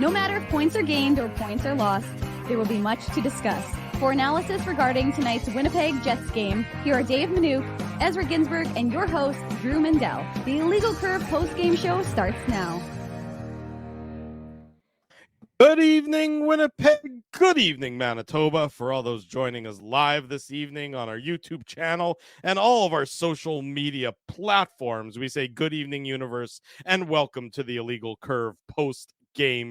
No matter if points are gained or points are lost, there will be much to discuss. For analysis regarding tonight's Winnipeg Jets game, here are Dave Manouk, Ezra Ginsburg, and your host, Drew Mandel. The Illegal Curve post-game show starts now. Good evening, Winnipeg. Good evening, Manitoba. For all those joining us live this evening on our YouTube channel and all of our social media platforms, we say good evening, universe, and welcome to the Illegal Curve post-game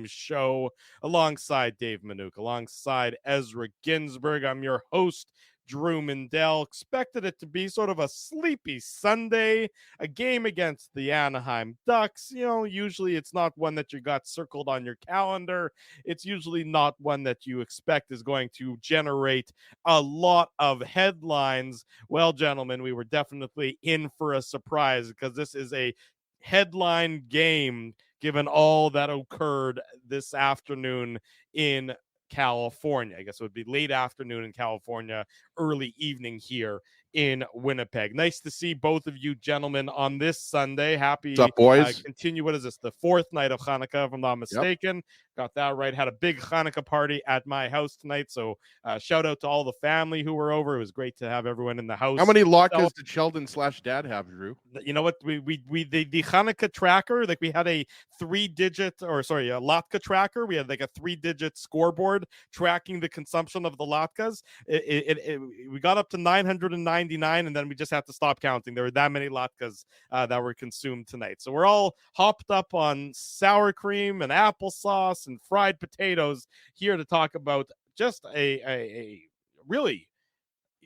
show alongside Dave Manouk, alongside Ezra Ginsburg. I'm your host, Drew Mandel. Expected it to be sort of a sleepy Sunday, a game against the Anaheim Ducks. You know, usually it's not one that you got circled on your calendar. It's usually not one that you expect is going to generate a lot of headlines. Well, gentlemen, we were definitely in for a surprise because this is a headline game given all that occurred this afternoon in California. I guess it would be late afternoon in California, early evening here in Winnipeg. Nice to see both of you gentlemen on this Sunday. Happy What's up, boys? Continue. What is this? The fourth night of Hanukkah, if I'm not mistaken. Yep. Got that right. Had a big Hanukkah party at my house tonight. So shout out to all the family who were over. It was great to have everyone in the house. How many latkes did Sheldon/Dad have, Drew? You know what? The Hanukkah tracker, like we had a latke tracker. We had like a 3-digit scoreboard tracking the consumption of the latkes. We got up to 999, and then we just had to stop counting. There were that many latkes that were consumed tonight. So we're all hopped up on sour cream and applesauce and fried potatoes here to talk about just a really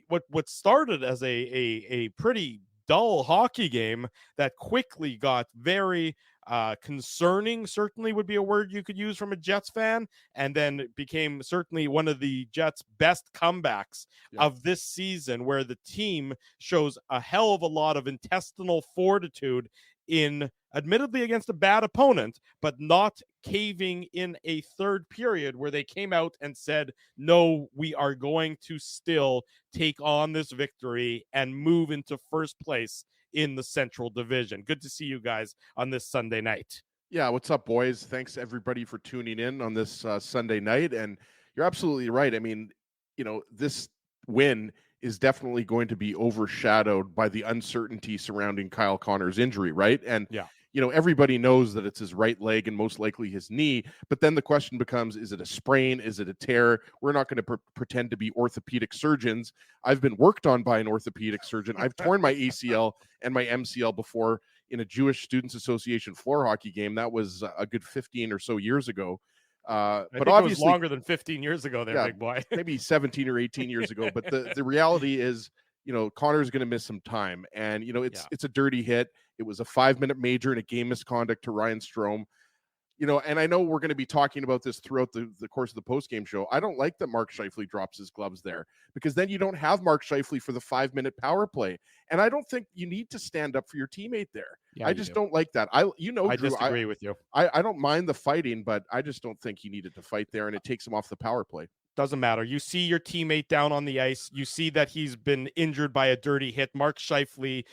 what started as a pretty dull hockey game that quickly got very concerning, certainly would be a word you could use from a Jets fan, and then became certainly one of the Jets' best comebacks of this season, where the team shows a hell of a lot of intestinal fortitude in admittedly against a bad opponent, but not caving in a third period where they came out and said, no, we are going to still take on this victory and move into first place in the Central Division. Good to see you guys on this Sunday night. Yeah, what's up, boys? Thanks, everybody, for tuning in on this Sunday night. And you're absolutely right. I mean, you know, this win is definitely going to be overshadowed by the uncertainty surrounding Kyle Connor's injury, right? And, you know, everybody knows that it's his right leg and most likely his knee. But then the question becomes, is it a sprain? Is it a tear? We're not going to pretend to be orthopedic surgeons. I've been worked on by an orthopedic surgeon. I've torn my ACL and my MCL before in a Jewish Students Association floor hockey game. That was a good 15 or so years ago. But obviously, it was longer than 15 years ago there, big boy. Maybe 17 or 18 years ago. But the reality is, you know, Connor's going to miss some time. And, you know, it's a dirty hit. It was a 5-minute major and a game misconduct to Ryan Strome. You know, and I know we're going to be talking about this throughout the course of the post-game show. I don't like that Mark Scheifele drops his gloves there, because then you don't have Mark Scheifele for the 5-minute power play. And I don't think you need to stand up for your teammate there. I just don't like that. I Drew, disagree with you. I don't mind the fighting, but I just don't think he needed to fight there, and it takes him off the power play. Doesn't matter. You see your teammate down on the ice. You see that he's been injured by a dirty hit. Mark Scheifele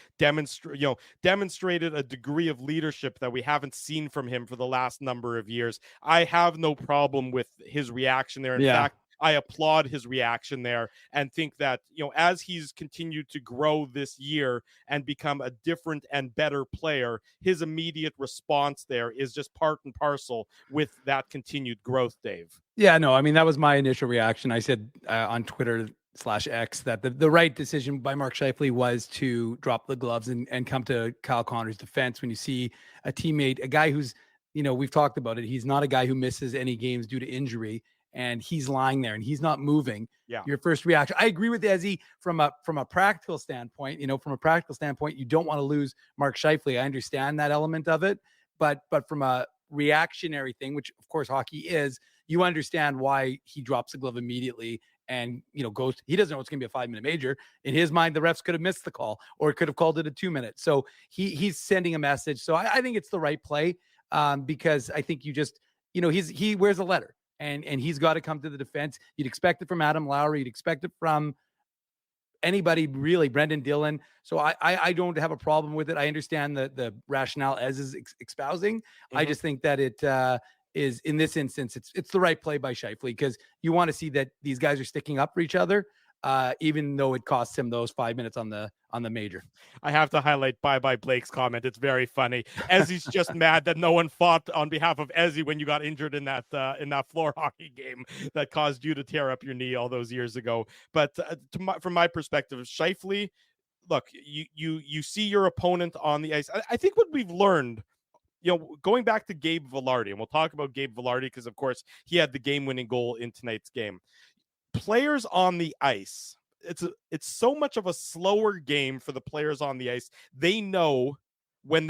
demonstrated a degree of leadership that we haven't seen from him for the last number of years. I have no problem with his reaction there. In fact, I applaud his reaction there and think that, you know, as he's continued to grow this year and become a different and better player, his immediate response there is just part and parcel with that continued growth, Dave. Yeah, no, I mean, that was my initial reaction. I said on Twitter/X that the right decision by Mark Scheifele was to drop the gloves and come to Kyle Connor's defense. When you see a teammate, a guy who's, you know, we've talked about it, he's not a guy who misses any games due to injury, and he's lying there and he's not moving. Your first reaction, I agree with Ezzy from a practical standpoint. You know, from a practical standpoint, you don't want to lose Mark Scheifele. I understand that element of it, but from a reactionary thing, which of course hockey is, you understand why he drops the glove immediately and, you know, goes. He doesn't know it's going to be a 5-minute major. In his mind, the refs could have missed the call or could have called it a 2-minute. So he's sending a message. So I think it's the right play, because I think you just, you know, he wears a letter. And he's got to come to the defense. You'd expect it from Adam Lowry. You'd expect it from anybody, really, Brendan Dillon. So I don't have a problem with it. I understand the rationale as is espousing. I just think that is in this instance, it's the right play by Scheifele, because you want to see that these guys are sticking up for each other, even though it costs him those 5 minutes on the major. I have to highlight bye Blake's comment. It's very funny. Ezzy's just mad that no one fought on behalf of Ezzy when you got injured in that floor hockey game that caused you to tear up your knee all those years ago. But from my perspective, Scheifele, look, you see your opponent on the ice. I think what we've learned, going back to Gabe Vilardi, and we'll talk about Gabe Vilardi because, of course, he had the game-winning goal in tonight's game. Players on the ice, it's so much of a slower game for the players on the ice. They know when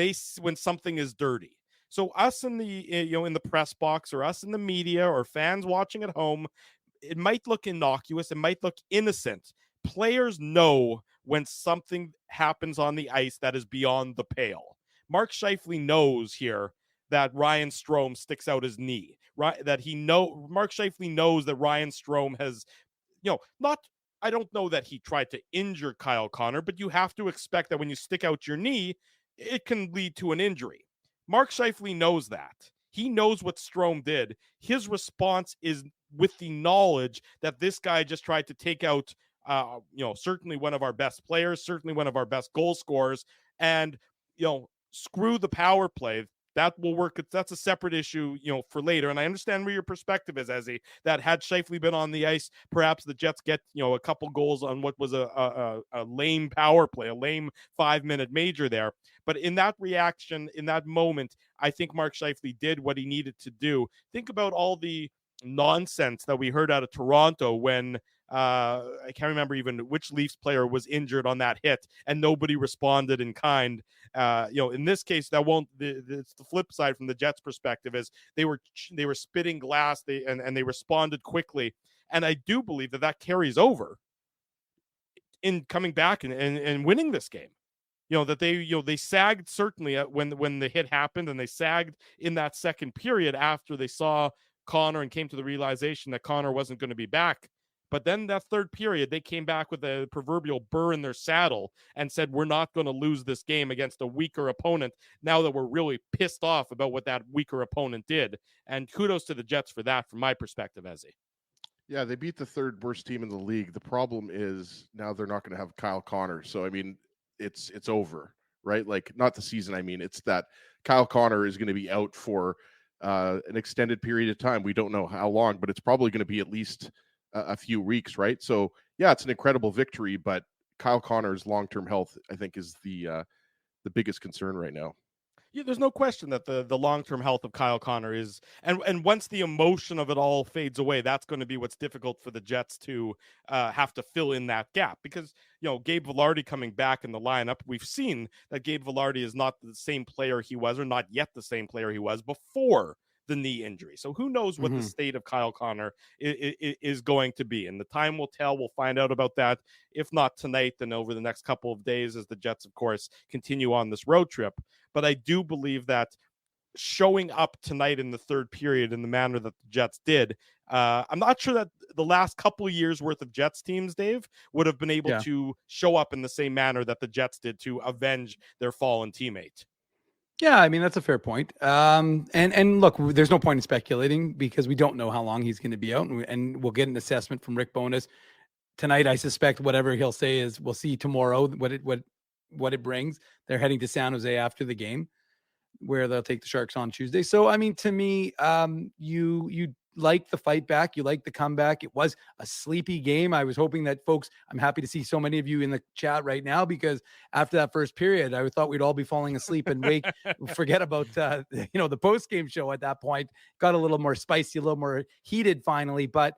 something is dirty. So us in the in the press box, or us in the media, or fans watching at home, it might look innocuous, it might look innocent. Players know when something happens on the ice that is beyond the pale. Mark Scheifele knows here that Ryan Strome sticks out his knee, right? Mark Scheifele knows that Ryan Strome has, I don't know that he tried to injure Kyle Connor, but you have to expect that when you stick out your knee, it can lead to an injury. Mark Scheifele knows that. He knows what Strome did. His response is with the knowledge that this guy just tried to take out, certainly one of our best players, certainly one of our best goal scorers, and, screw the power play. That will work. That's a separate issue, for later. And I understand where your perspective is, Ezzy, that had Scheifele been on the ice, perhaps the Jets get, a couple goals on what was a lame power play, a lame 5-minute major there. But in that reaction, in that moment, I think Mark Scheifele did what he needed to do. Think about all the nonsense that we heard out of Toronto when I can't remember even which Leafs player was injured on that hit, and nobody responded in kind. In this case, it's the flip side from the Jets' perspective, is they were spitting glass, and they responded quickly, and I do believe that carries over in coming back and winning this game. That they sagged certainly when the hit happened, and they sagged in that second period after they saw Connor and came to the realization that Connor wasn't going to be back. But then that third period, they came back with a proverbial burr in their saddle and said, we're not going to lose this game against a weaker opponent now that we're really pissed off about what that weaker opponent did. And kudos to the Jets for that, from my perspective, Ezzy. Yeah, they beat the third worst team in the league. The problem is now they're not going to have Kyle Connor. So, I mean, it's over, right? Like, not the season. I mean, it's that Kyle Connor is going to be out for an extended period of time. We don't know how long, but it's probably going to be at least a few weeks, right? So, yeah, it's an incredible victory, but Kyle Connor's long-term health, I think, is the biggest concern right now. Yeah, there's no question that the long-term health of Kyle Connor is, and once the emotion of it all fades away, that's going to be what's difficult for the Jets to have to fill in that gap, because Gabe Vilardi coming back in the lineup, we've seen that Gabe Vilardi is not the same player he was, or not yet the same player he was before the knee injury. So who knows what the state of Kyle Connor is going to be, and the time will tell. We'll find out about that, if not tonight, then over the next couple of days, as the Jets, of course, continue on this road trip. But I do believe that showing up tonight in the third period in the manner that the Jets did, I'm not sure that the last couple of years worth of Jets teams, Dave, would have been able to show up in the same manner that the Jets did to avenge their fallen teammate. Yeah, I mean, that's a fair point. And look, there's no point in speculating because we don't know how long he's going to be out, and we'll get an assessment from Rick Bowness tonight. I suspect whatever he'll say is we'll see tomorrow what it brings. They're heading to San Jose after the game, where they'll take the Sharks on Tuesday. So, I mean, to me, you like the fight back. You like the comeback. It was a sleepy game. I was hoping that I'm happy to see so many of you in the chat right now, because after that first period, I thought we'd all be falling asleep and forget about, the post-game show at that point. Got a little more spicy, a little more heated finally. But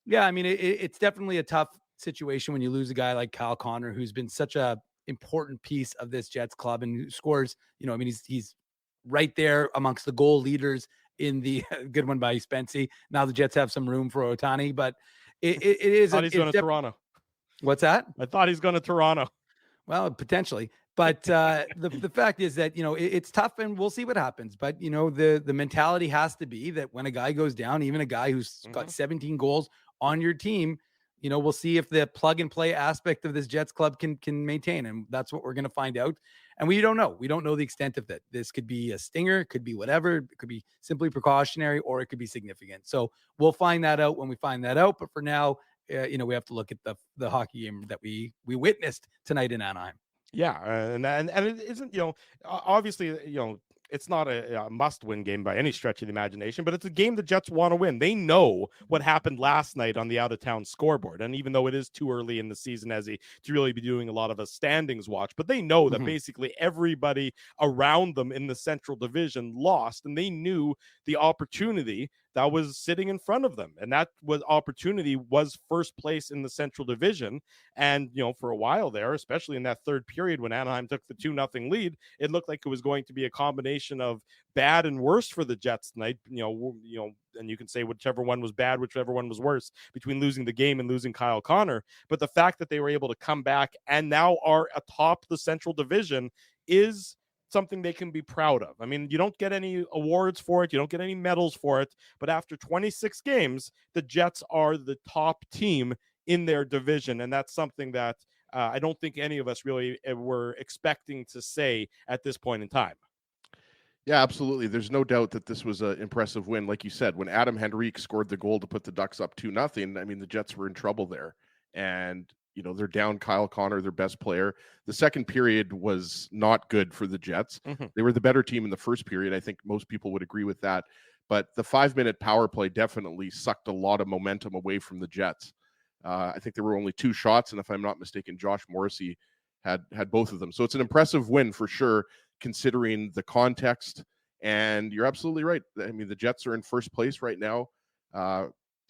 yeah, I mean, it's definitely a tough situation when you lose a guy like Kyle Connor, who's been such a important piece of this Jets club and who scores, he's right there amongst the goal leaders in the good one by Spency. Now the Jets have some room for Ohtani, but it is. I thought he's going to Toronto. What's that? I thought he's going to Toronto. Well, potentially, but the fact is that it's tough, and we'll see what happens. But the mentality has to be that when a guy goes down, even a guy who's got 17 goals on your team, we'll see if the plug and play aspect of this Jets club can maintain. And that's what we're going to find out. And we don't know. We don't know the extent of that. This could be a stinger, it could be whatever. It could be simply precautionary, or it could be significant. So we'll find that out when we find that out. But for now, we have to look at the hockey game that we witnessed tonight in Anaheim. Yeah, and it isn't, obviously, it's not a must-win game by any stretch of the imagination, but it's a game the Jets want to win. They know what happened last night on the out-of-town scoreboard, and even though it is too early in the season to really be doing a lot of a standings watch, but they know that basically everybody around them in the Central Division lost, and they knew the opportunity that was sitting in front of them. And that opportunity was first place in the Central Division. And, for a while there, especially in that third period when Anaheim took the 2-0 lead, it looked like it was going to be a combination of bad and worse for the Jets tonight. And you can say whichever one was bad, whichever one was worse between losing the game and losing Kyle Connor. But the fact that they were able to come back and now are atop the Central Division is something they can be proud of. I mean, you don't get any awards for it. You don't get any medals for it. But after 26 games, the Jets are the top team in their division. And that's something that I don't think any of us really were expecting to say at this point in time. Yeah, absolutely. There's no doubt that this was an impressive win. Like you said, when Adam Henrique scored the goal to put the Ducks up 2-0, I mean, the Jets were in trouble there. And they're down Kyle Connor, their best player. The second period was not good for the Jets. They were the better team in the first period. I think most people would agree with that. But the 5-minute power play definitely sucked a lot of momentum away from the Jets. I think there were only 2 shots, and if I'm not mistaken, Josh Morrissey had both of them. So it's an impressive win for sure, considering the context. And you're absolutely right. I mean, the Jets are in first place right now.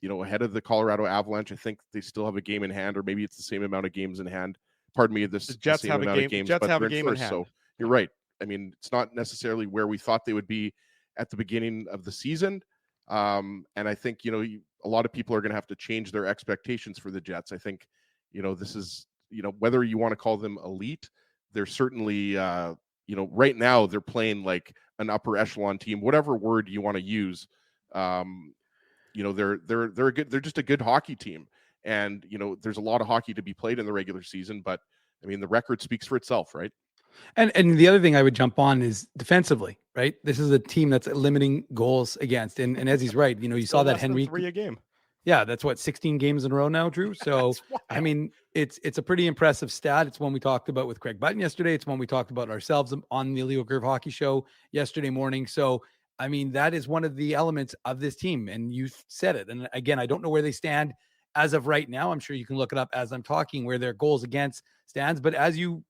Ahead of the Colorado Avalanche. I think they still have a game in hand, or maybe it's the same amount of games in hand. Pardon me, the Jets same have amount a game. of games, Jets but have they're a game first, in hand. So you're right. I mean, it's not necessarily where we thought they would be at the beginning of the season. And I think, a lot of people are going to have to change their expectations for the Jets. I think, this is, whether you want to call them elite, they're certainly, right now they're playing like an upper echelon team, whatever word you want to use. They're just a good hockey team. And, there's a lot of hockey to be played in the regular season, but I mean, the record speaks for itself, right? And the other thing I would jump on is defensively, right? This is a team that's limiting goals against. And as he's right, you saw that Henry 3 a game. Yeah, that's what 16 games in a row now, Drew. So I mean, it's a pretty impressive stat. It's one we talked about with Craig Button yesterday. It's one we talked about ourselves on the Illegal Curve Hockey Show yesterday morning. So I mean, that is one of the elements of this team, and you said it. And again, I don't know where they stand as of right now. I'm sure you can look it up as I'm talking where their goals against stands. But as you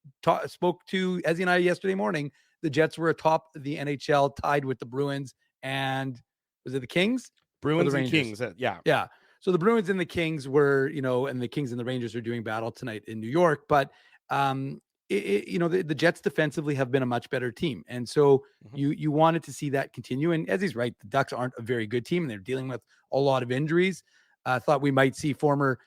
spoke to Ezzy and I yesterday morning, the Jets were atop the NHL, tied with the Bruins and was it the Kings? Bruins and Kings. Yeah. Yeah. So the Bruins and the Kings were, and the Kings and the Rangers are doing battle tonight in New York. But, the Jets defensively have been a much better team. And so you wanted to see that continue. And as he's right, the Ducks aren't a very good team. They're dealing with a lot of injuries. I thought we might see former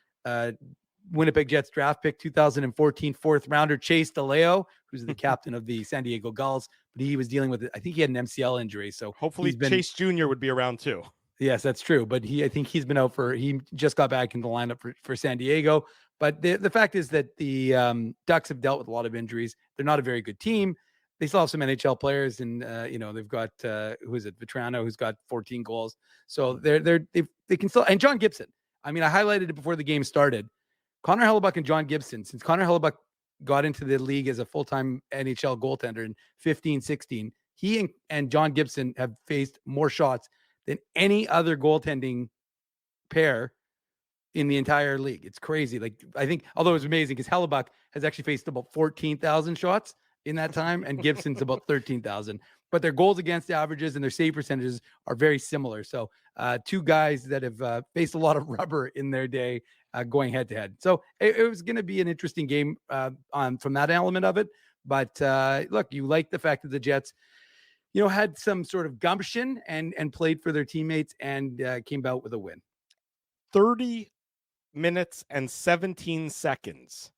Winnipeg Jets draft pick 2014 fourth rounder Chase DeLeo, who's the captain of the San Diego Gulls, but he was dealing with it. I think he had an MCL injury. So hopefully Chase Jr. would be around too. Yes, that's true. But I think he's been out he just got back in the lineup for San Diego. But the fact is that the Ducks have dealt with a lot of injuries. They're not a very good team. They still have some NHL players, and they've got who is it, Vetrano, who's got 14 goals. So they can still, and John Gibson. I mean, I highlighted it before the game started. Connor Hellebuck and John Gibson. Since Connor Hellebuck got into the league as a full-time NHL goaltender in 15-16, he and John Gibson have faced more shots than any other goaltending pair in the entire league. It's crazy. Like, I think, although it's amazing because Hellebuck has actually faced about 14,000 shots in that time, and Gibson's about 13,000. But their goals against averages and their save percentages are very similar. So two guys that have faced a lot of rubber in their day going head to head. So it was going to be an interesting game from that element of it. But look, you like the fact that the Jets, had some sort of gumption and played for their teammates and came out with a win. 30 minutes and 17 seconds,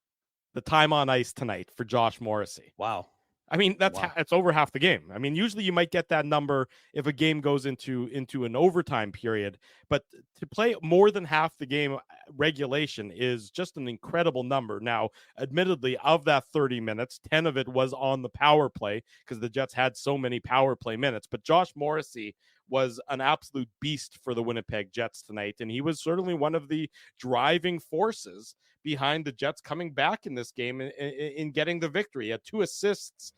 the time on ice tonight for Josh Morrissey. Wow. I mean, that's Wow. it's over half the game. I mean, usually you might get that number if a game goes into an overtime period, but to play more than half the game regulation is just an incredible number. Now, admittedly, of that 30 minutes, 10 of it was on the power play because the Jets had so many power play minutes, but Josh Morrissey was an absolute beast for the Winnipeg Jets tonight, and he was certainly one of the driving forces behind the Jets coming back in this game in getting the victory. He had 2 assists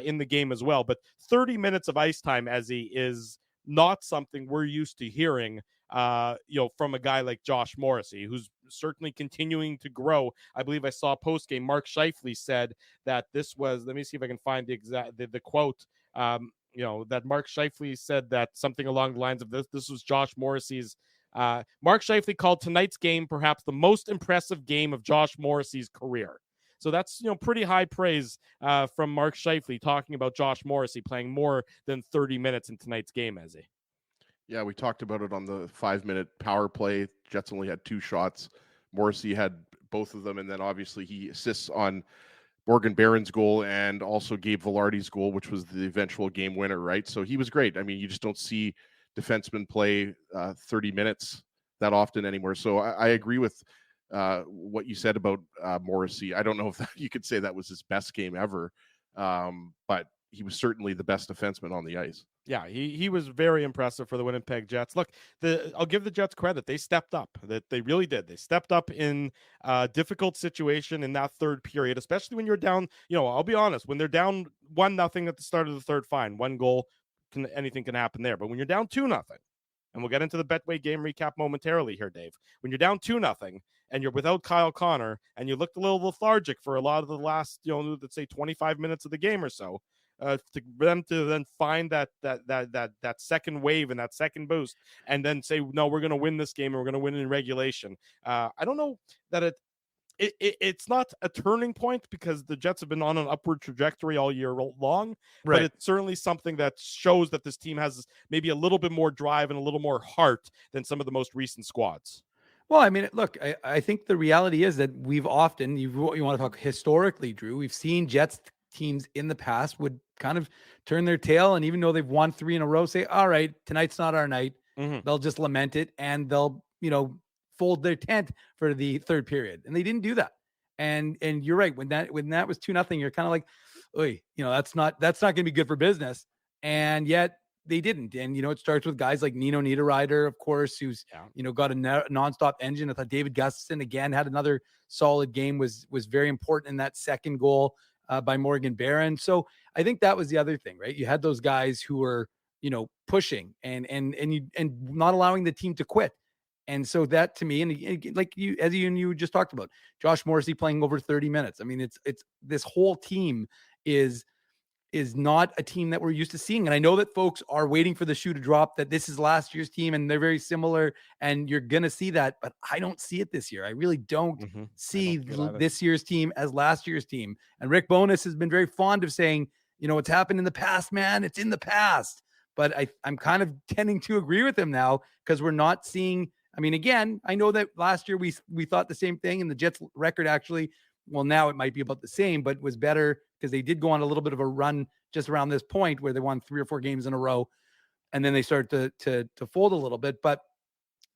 in the game as well. But 30 minutes of ice time, Ezzy, is not something we're used to hearing, from a guy like Josh Morrissey, who's certainly continuing to grow. I believe I saw post game Mark Scheifele said that this was. Let me see if I can find the quote. That Mark Scheifele said that something along the lines of this was Josh Morrissey's. Mark Scheifele called tonight's game perhaps the most impressive game of Josh Morrissey's career. So that's pretty high praise from Mark Scheifele talking about Josh Morrissey playing more than 30 minutes in tonight's game, Ezzy. Yeah, we talked about it on the 5-minute power play. Jets only had 2 shots. Morrissey had both of them, and then obviously he assists on Morgan Barron's goal and also Gabe Velarde's goal, which was the eventual game winner, right? So he was great. I mean, you just don't see defensemen play 30 minutes that often anymore. So I agree with what you said about Morrissey. I don't know if you could say that was his best game ever, but he was certainly the best defenseman on the ice. Yeah, he was very impressive for the Winnipeg Jets. Look, I'll give the Jets credit. They stepped up. That they really did. They stepped up in a difficult situation in that third period, especially when you're down. I'll be honest, when they're down 1-0 at the start of the third, fine. 1 goal, anything can happen there. But when you're down 2-0, and we'll get into the Betway game recap momentarily here, Dave. When you're down 2-0 and you're without Kyle Connor and you looked a little lethargic for a lot of the last, let's say 25 minutes of the game or so, to them to then find that second wave and that second boost and then say, no, we're going to win this game and we're going to win in regulation. I don't know that it's not a turning point because the Jets have been on an upward trajectory all year long, Right. But it's certainly something that shows that this team has maybe a little bit more drive and a little more heart than some of the most recent squads. Well, I mean, look, I think the reality is that we've often, you want to talk historically, Drew, we've seen Jets teams in the past would kind of turn their tail. And even though they've won 3 in a row, say, all right, tonight's not our night. Mm-hmm. They'll just lament it and they'll, fold their tent for the third period. And they didn't do that. And you're right. When that was 2-0, you're kind of like, oy, that's not going to be good for business. And yet they didn't. And, it starts with guys like Nino Niederreiter, of course, who's, got a nonstop engine. I thought David Gustafson again had another solid game, was very important in that second goal by Morgan Barron. So I think that was the other thing, right? You had those guys who were, pushing and not allowing the team to quit. And so that to me, and like you just talked about, Josh Morrissey playing over 30 minutes. I mean, it's this whole team is not a team that we're used to seeing. And I know that folks are waiting for the shoe to drop, that this is last year's team and they're very similar and you're going to see that, but I don't see it this year. I really don't see this year's team as last year's team. And Rick Bowness has been very fond of saying, what's happened in the past, man, it's in the past. But I'm kind of tending to agree with him now because we're not seeing, I mean, again, I know that last year we thought the same thing and the Jets record actually, well, now it might be about the same, but was better because they did go on a little bit of a run just around this point where they won 3 or 4 games in a row. And then they started to fold a little bit. But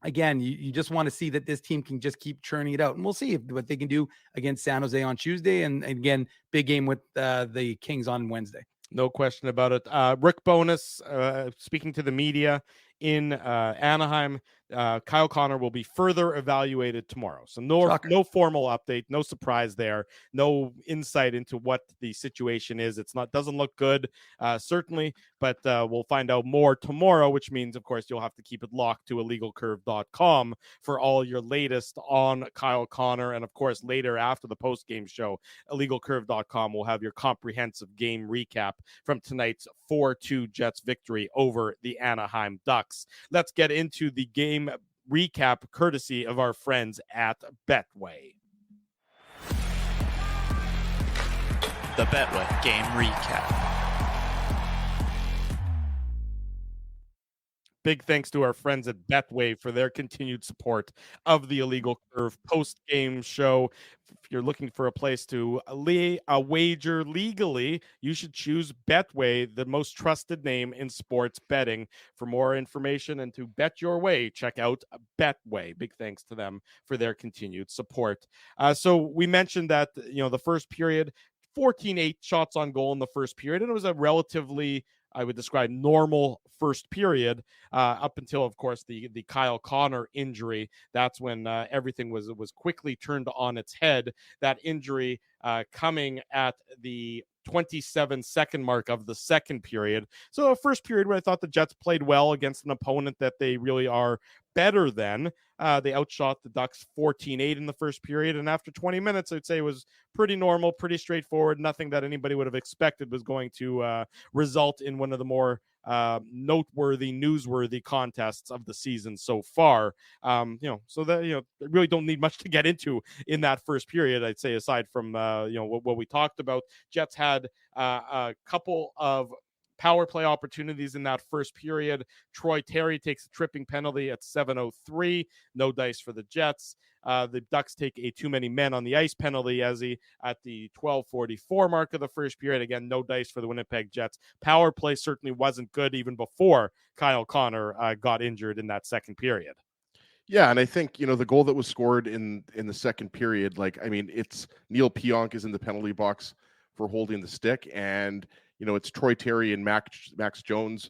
again, you just want to see that this team can just keep churning it out. And we'll see what they can do against San Jose on Tuesday. And again, big game with the Kings on Wednesday. No question about it. Rick Bowness, speaking to the media in Anaheim, Kyle Connor will be further evaluated tomorrow. So no formal update, no surprise there, no insight into what the situation is. Doesn't look good, certainly, but we'll find out more tomorrow, which means, of course, you'll have to keep it locked to illegalcurve.com for all your latest on Kyle Connor. And of course, later after the post-game show, illegalcurve.com will have your comprehensive game recap from tonight's 4-2 Jets victory over the Anaheim Ducks. Let's get into the game recap courtesy of our friends at Betway. The Betway game recap. Big thanks to our friends at Betway for their continued support of the Illegal Curve post-game show. If you're looking for a place to lay a wager legally, you should choose Betway, the most trusted name in sports betting. For more information and to bet your way, check out Betway. Big thanks to them for their continued support. So we mentioned that, the first period, 14-8 shots on goal in the first period, and it was a relatively, I would describe, normal first period up until, of course, the Kyle Connor injury. That's when everything was quickly turned on its head. That injury coming at the 27-second mark of the second period. So the first period where I thought the Jets played well against an opponent that they really are better than. They outshot the Ducks 14-8 in the first period, and after 20 minutes, I'd say it was pretty normal, pretty straightforward. Nothing that anybody would have expected was going to result in one of the more noteworthy, newsworthy contests of the season so far. So that really don't need much to get into in that first period. I'd say, aside from what we talked about, Jets had a couple of power play opportunities in that first period. Troy Terry takes a tripping penalty at 7:03. No dice for the Jets. The Ducks take a too many men on the ice penalty at the 12:44 mark of the first period. Again, no dice for the Winnipeg Jets. Power play certainly wasn't good even before Kyle Connor got injured in that second period. Yeah, and I think, the goal that was scored in the second period, it's Neil Pionk is in the penalty box for holding the stick, and it's Troy Terry and Max Jones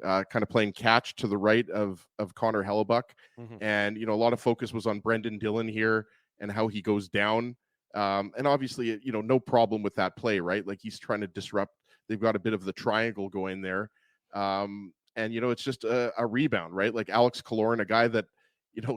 kind of playing catch to the right of Connor Hellebuck. Mm-hmm. And, a lot of focus was on Brendan Dillon here and how he goes down. And obviously, no problem with that play, right? Like, he's trying to disrupt. They've got a bit of the triangle going there. And, it's just a rebound, right? Like Alex Killorn, a guy that,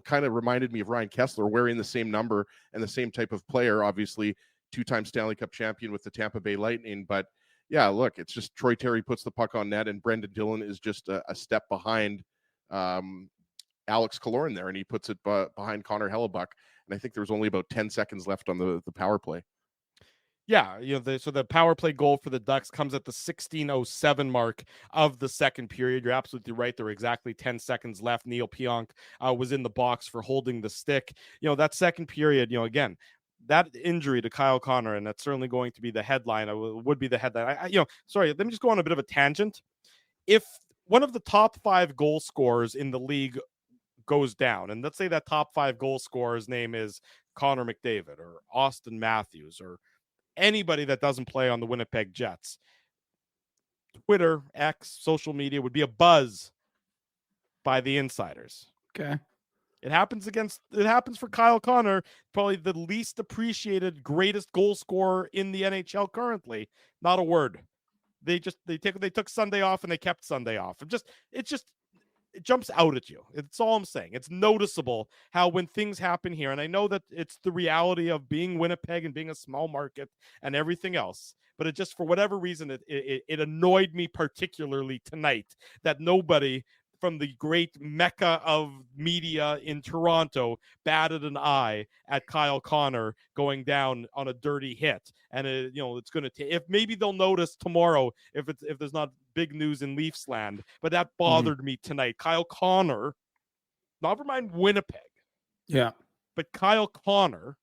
kind of reminded me of Ryan Kessler, wearing the same number and the same type of player, obviously two-time Stanley Cup champion with the Tampa Bay Lightning. But yeah, look, it's just Troy Terry puts the puck on net, and Brendan Dillon is just a step behind Alex Killorn there, and he puts it behind Connor Hellebuck. And I think there was only about 10 seconds left on the power play. Yeah, so the power play goal for the Ducks comes at the 16:07 mark of the second period. You're absolutely right. There were exactly 10 seconds left. Neil Pionk was in the box for holding the stick. That second period, again, that injury to Kyle Connor, and that's certainly going to be the headline. Would be the headline. Sorry, let me just go on a bit of a tangent. If one of the top 5 goal scorers in the league goes down, and let's say that top 5 goal scorer's name is Connor McDavid or Austin Matthews or anybody that doesn't play on the Winnipeg Jets, Twitter, X, social media would be abuzz by the insiders. Okay. It happens for Kyle Connor, probably the least appreciated, greatest goal scorer in the NHL currently. Not a word. They took Sunday off and they kept Sunday off. It jumps out at you. It's all I'm saying. It's noticeable how when things happen here, and I know that it's the reality of being Winnipeg and being a small market and everything else, but it just, for whatever reason, it annoyed me particularly tonight that nobody from the great mecca of media in Toronto batted an eye at Kyle Connor going down on a dirty hit. And it's going to take, if maybe they'll notice tomorrow if there's not big news in Leafs land, but that bothered me tonight. Kyle Connor, never mind Winnipeg. Yeah. But Kyle Connor,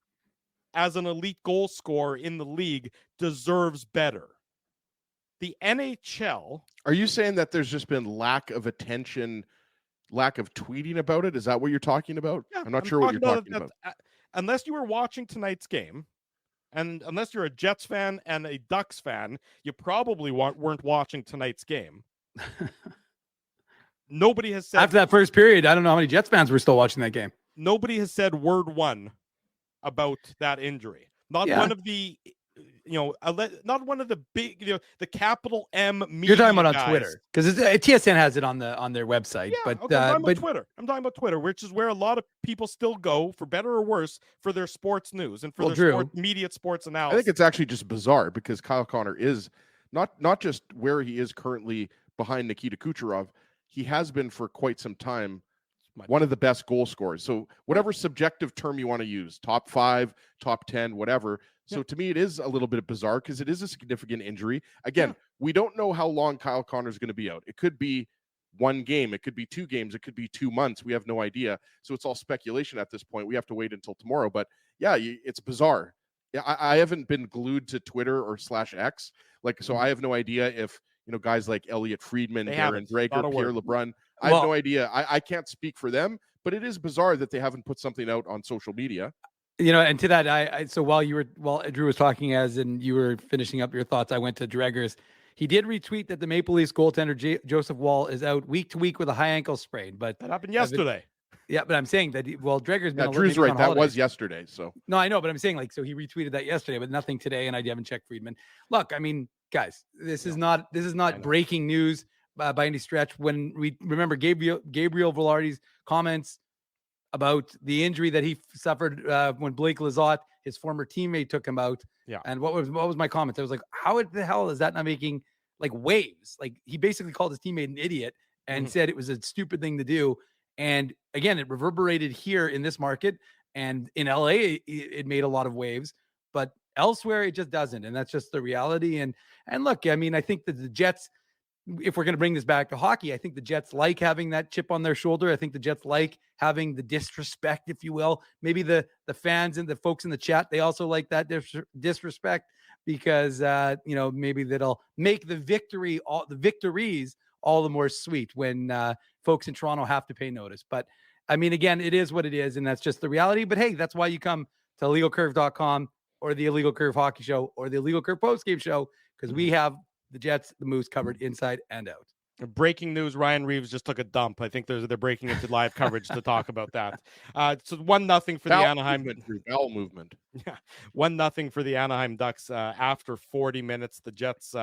as an elite goal scorer in the league, deserves better. The NHL. Are you saying that there's just been lack of attention, lack of tweeting about it? Is that what you're talking about? Yeah, I'm not sure what you're talking about. Unless you were watching tonight's game, and unless you're a Jets fan and a Ducks fan, you probably weren't watching tonight's game. Nobody has said... After that first period, I don't know how many Jets fans were still watching that game. Nobody has said word one about that injury. Not one of the... not one of the big, the capital M media. You're talking about guys. on Twitter, because TSN has it on their website. Yeah, but okay, I'm talking about Twitter, which is where a lot of people still go, for better or worse, for their sports news and for their immediate sports analysis. I think it's actually just bizarre because Kyle Connor is not just where he is currently behind Nikita Kucherov. He has been for quite some time one of the best goal scorers. So whatever subjective term you want to use, top 5, top 10, whatever. So to me, it is a little bit bizarre because it is a significant injury. Again, we don't know how long Kyle Connor is going to be out. It could be one game. It could be 2 games. It could be 2 months. We have no idea. So it's all speculation at this point. We have to wait until tomorrow. But yeah, it's bizarre. Yeah, I haven't been glued to Twitter or /X. Like, so I have no idea if, guys like Elliot Friedman, Darren Drager, Pierre LeBrun, I have no idea. I can't speak for them, but it is bizarre that they haven't put something out on social media. And to that, so while Drew was talking and you were finishing up your thoughts, I went to Dreger's. He did retweet that the Maple Leafs goaltender Joseph Woll is out week to week with a high ankle sprain, but that happened yesterday. But I'm saying that Dreger's been. Drew's right. That was yesterday. So no, I know, but I'm saying so he retweeted that yesterday, but nothing today, and I haven't checked Friedman. Look, I mean, guys, this is not breaking news by any stretch. When we remember Gabriel Velarde's comments about the injury that he suffered when Blake Lizotte, his former teammate, took him out. Yeah. And what was my comment? I was like, how the hell is that not making waves? Like, he basically called his teammate an idiot and said it was a stupid thing to do. And again, it reverberated here in this market, and in LA, it made a lot of waves, but elsewhere it just doesn't. And that's just the reality. And look, I mean, I think that the Jets, if we're going to bring this back to hockey, I think the Jets like having that chip on their shoulder. I think the Jets like having the disrespect, if you will. Maybe the fans and the folks in the chat, they also like that disrespect because, maybe that'll make the victories all the more sweet when folks in Toronto have to pay notice. But I mean, again, it is what it is, and that's just the reality. But hey, that's why you come to illegalcurve.com or the Illegal Curve Hockey Show or the Illegal Curve Postgame Show, because we have the Jets, the Moose covered inside and out. Breaking news: Ryan Reeves just took a dump. I think they're breaking into live coverage to talk about that. So 1-0 for the Anaheim movement. Yeah, 1-0 for the Anaheim Ducks. After 40 minutes, the Jets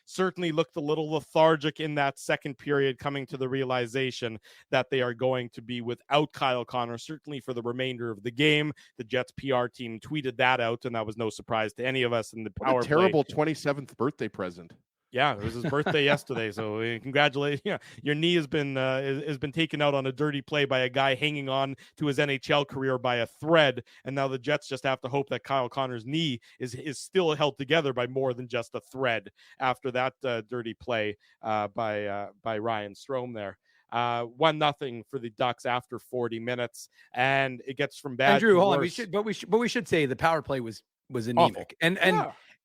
certainly looked a little lethargic in that second period, coming to the realization that they are going to be without Kyle Connor, certainly for the remainder of the game. The Jets PR team tweeted that out, and that was no surprise to any of us in the power play. Terrible 27th birthday present. Yeah, it was his birthday yesterday. So congratulations. Yeah, your knee has been taken out on a dirty play by a guy hanging on to his NHL career by a thread. And now the Jets just have to hope that Kyle Connor's knee is still held together by more than just a thread after that dirty play by Ryan Strome there. 1-0 for the Ducks after 40 minutes, and it gets from bad. Andrew, to hold worse. on. We should say the power play was anemic,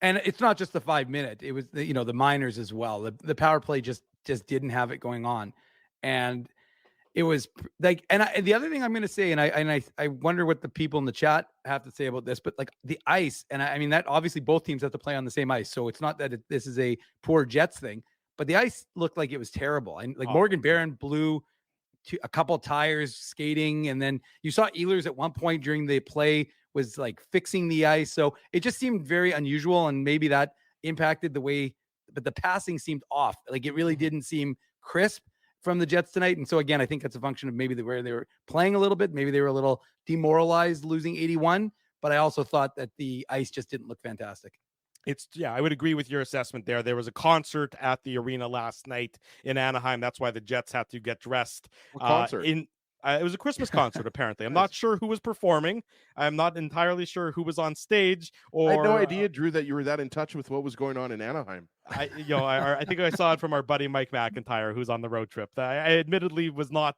and it's not just the 5-minute. It was the minors as well. The power play just didn't have it going on, and it was like. And the other thing I'm going to say, and I wonder what the people in the chat have to say about this, but like the ice, and I mean that obviously both teams have to play on the same ice, so it's not that this is a poor Jets thing, but the ice looked like it was terrible. And Morgan Barron blew a couple tires skating, and then you saw Ehlers at one point during the play was like fixing the ice. So it just seemed very unusual, and maybe that impacted the way, but the passing seemed off. Like it really didn't seem crisp from the Jets tonight. And so again, I think that's a function of maybe where they were playing a little bit. Maybe they were a little demoralized losing 81, but I also thought that the ice just didn't look fantastic. I would agree with your assessment there. There was a concert at the arena last night in Anaheim. That's why the Jets had to get dressed. What concert? It was a Christmas concert, apparently. I'm not sure who was performing. I'm not entirely sure who was on stage. I had no idea, Drew, that you were that in touch with what was going on in Anaheim. I think I saw it from our buddy Mike McIntyre, who's on the road trip. I admittedly was not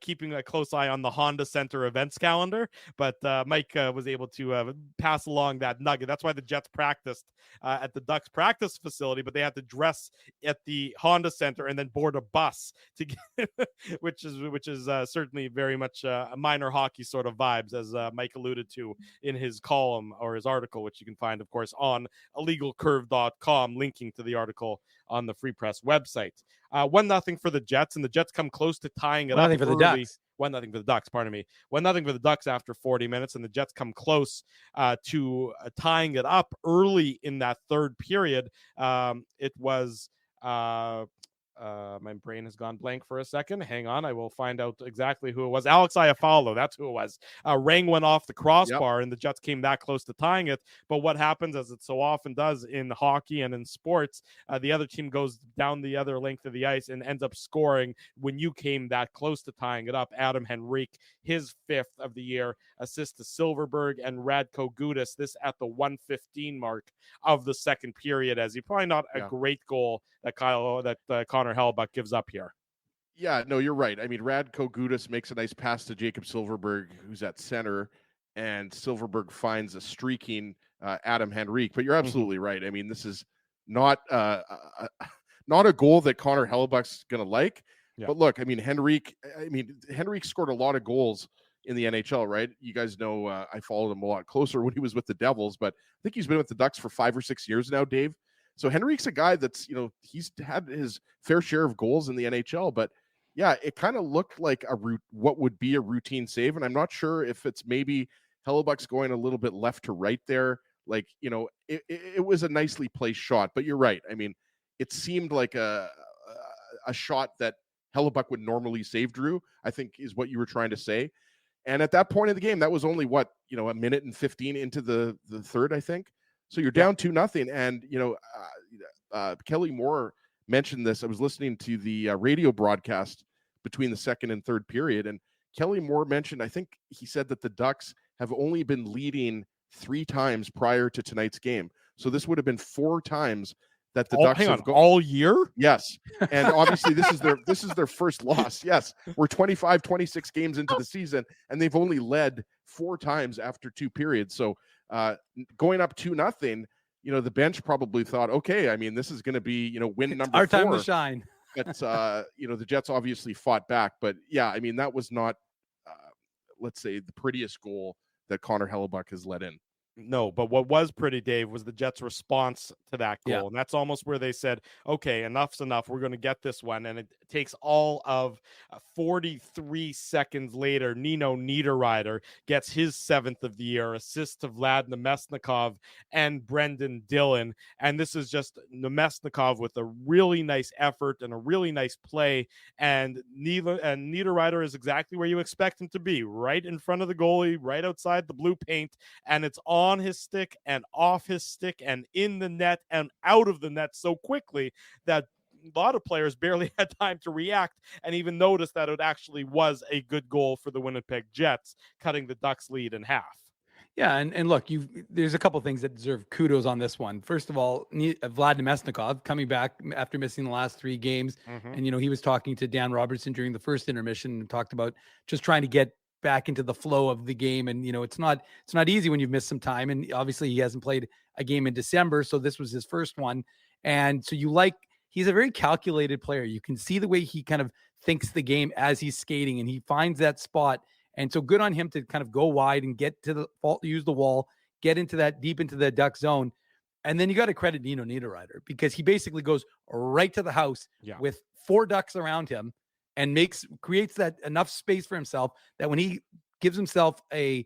keeping a close eye on the Honda Center events calendar, but Mike was able to pass along that nugget. That's why the Jets practiced at the Ducks practice facility, but they had to dress at the Honda Center and then board a bus to get, which is certainly very much a minor hockey sort of vibes, as Mike alluded to in his column or his article, which you can find, of course, on illegalcurve.com, linking to the article on the Free Press website. 1-0 for the Jets, and the Jets come close to tying it up. 1-0 for the Ducks. 1-0 for the Ducks, pardon me. 1-0 for the Ducks after 40 minutes, and the Jets come close to tying it up early in that third period. It was my brain has gone blank for a second. Hang on, I will find out exactly who it was. Alex Iafallo, that's who it was. Rang went off the crossbar, and the Jets came that close to tying it. But what happens, as it so often does in hockey and in sports, the other team goes down the other length of the ice and ends up scoring when you came that close to tying it up. Adam Henrique, his 5th of the year, assist to Silverberg and Radko Gudas, this at the 1:15 mark of the second period, as he probably not a great goal that Connor Hellebuyck gives up here. Yeah, no, you're right. I mean, Radko Gudas makes a nice pass to Jacob Silverberg, who's at center, and Silverberg finds a streaking Adam Henrique. But you're Mhm. absolutely right. I mean, this is not not a goal that Connor Hellebuck's going to like. Yeah. But look, I mean, Henrique scored a lot of goals in the NHL, right? You guys know I followed him a lot closer when he was with the Devils, but I think he's been with the Ducks for 5 or 6 years now, Dave. So Henrique's a guy that's, he's had his fair share of goals in the NHL, but yeah, it kind of looked like what would be a routine save. And I'm not sure if it's maybe Hellebuck's going a little bit left to right there. Like, it was a nicely placed shot, but you're right. I mean, it seemed like a shot that Hellebuck would normally save, Drew, I think is what you were trying to say. And at that point in the game, that was only a minute and 15 into the third, I think. So you're down 2-0. And, Kelly Moore mentioned this. I was listening to the radio broadcast between the second and third period. And Kelly Moore mentioned, I think he said that the Ducks have only been leading 3 times prior to tonight's game. So this would have been 4 times that the Ducks have all year. Yes. And obviously this is their first loss. Yes. We're 25, 26 games into the season, and they've only led 4 times after 2 periods. So going up 2-0, the bench probably thought, okay, I mean, this is going to be, win number 4. Our time to shine. But, the Jets obviously fought back. But yeah, I mean, that was not, let's say, the prettiest goal that Connor Hellebuck has let in. No, but what was pretty, Dave, was the Jets' response to that goal. Yeah. And that's almost where they said, okay, enough's enough. We're going to get this one. And it takes all of 43 seconds later, Nino Niederreiter gets his 7th of the year, assist to Vlad Nemesnikov and Brendan Dillon. And this is just Nemesnikov with a really nice effort and a really nice play. And Niederreiter is exactly where you expect him to be, right in front of the goalie, right outside the blue paint. And it's on his stick and off his stick and in the net and out of the net so quickly that a lot of players barely had time to react and even notice that it actually was a good goal for the Winnipeg Jets, cutting the Ducks lead in half. Yeah, and look, there's a couple things that deserve kudos on this one. First of all, Vlad Nemesnikov coming back after missing the last 3 games, and he was talking to Dan Robertson during the first intermission and talked about just trying to get back into the flow of the game. And, it's not easy when you've missed some time. And obviously he hasn't played a game in December. So this was his first one. And so he's a very calculated player. You can see the way he kind of thinks the game as he's skating and he finds that spot. And so good on him to kind of go wide and get to the fault, use the wall, get into that deep into the Duck zone. And then you got to credit Nino Niederreiter because he basically goes right to the house with 4 Ducks around him and creates that enough space for himself that when he gives himself he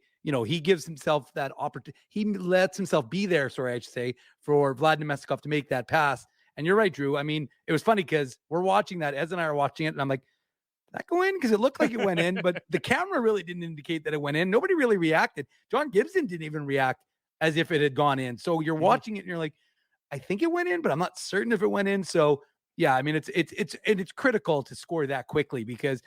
gives himself that opportunity. He lets himself be there, I should say, for Vlad Nemesnikov to make that pass. And you're right, Drew. I mean, it was funny because we're watching that. Ez and I are watching it, and I'm like, did that go in? Because it looked like it went in, but the camera really didn't indicate that it went in. Nobody really reacted. John Gibson didn't even react as if it had gone in. So you're watching it, and you're like, I think it went in, but I'm not certain if it went in. So yeah, I mean, it's critical to score that quickly because,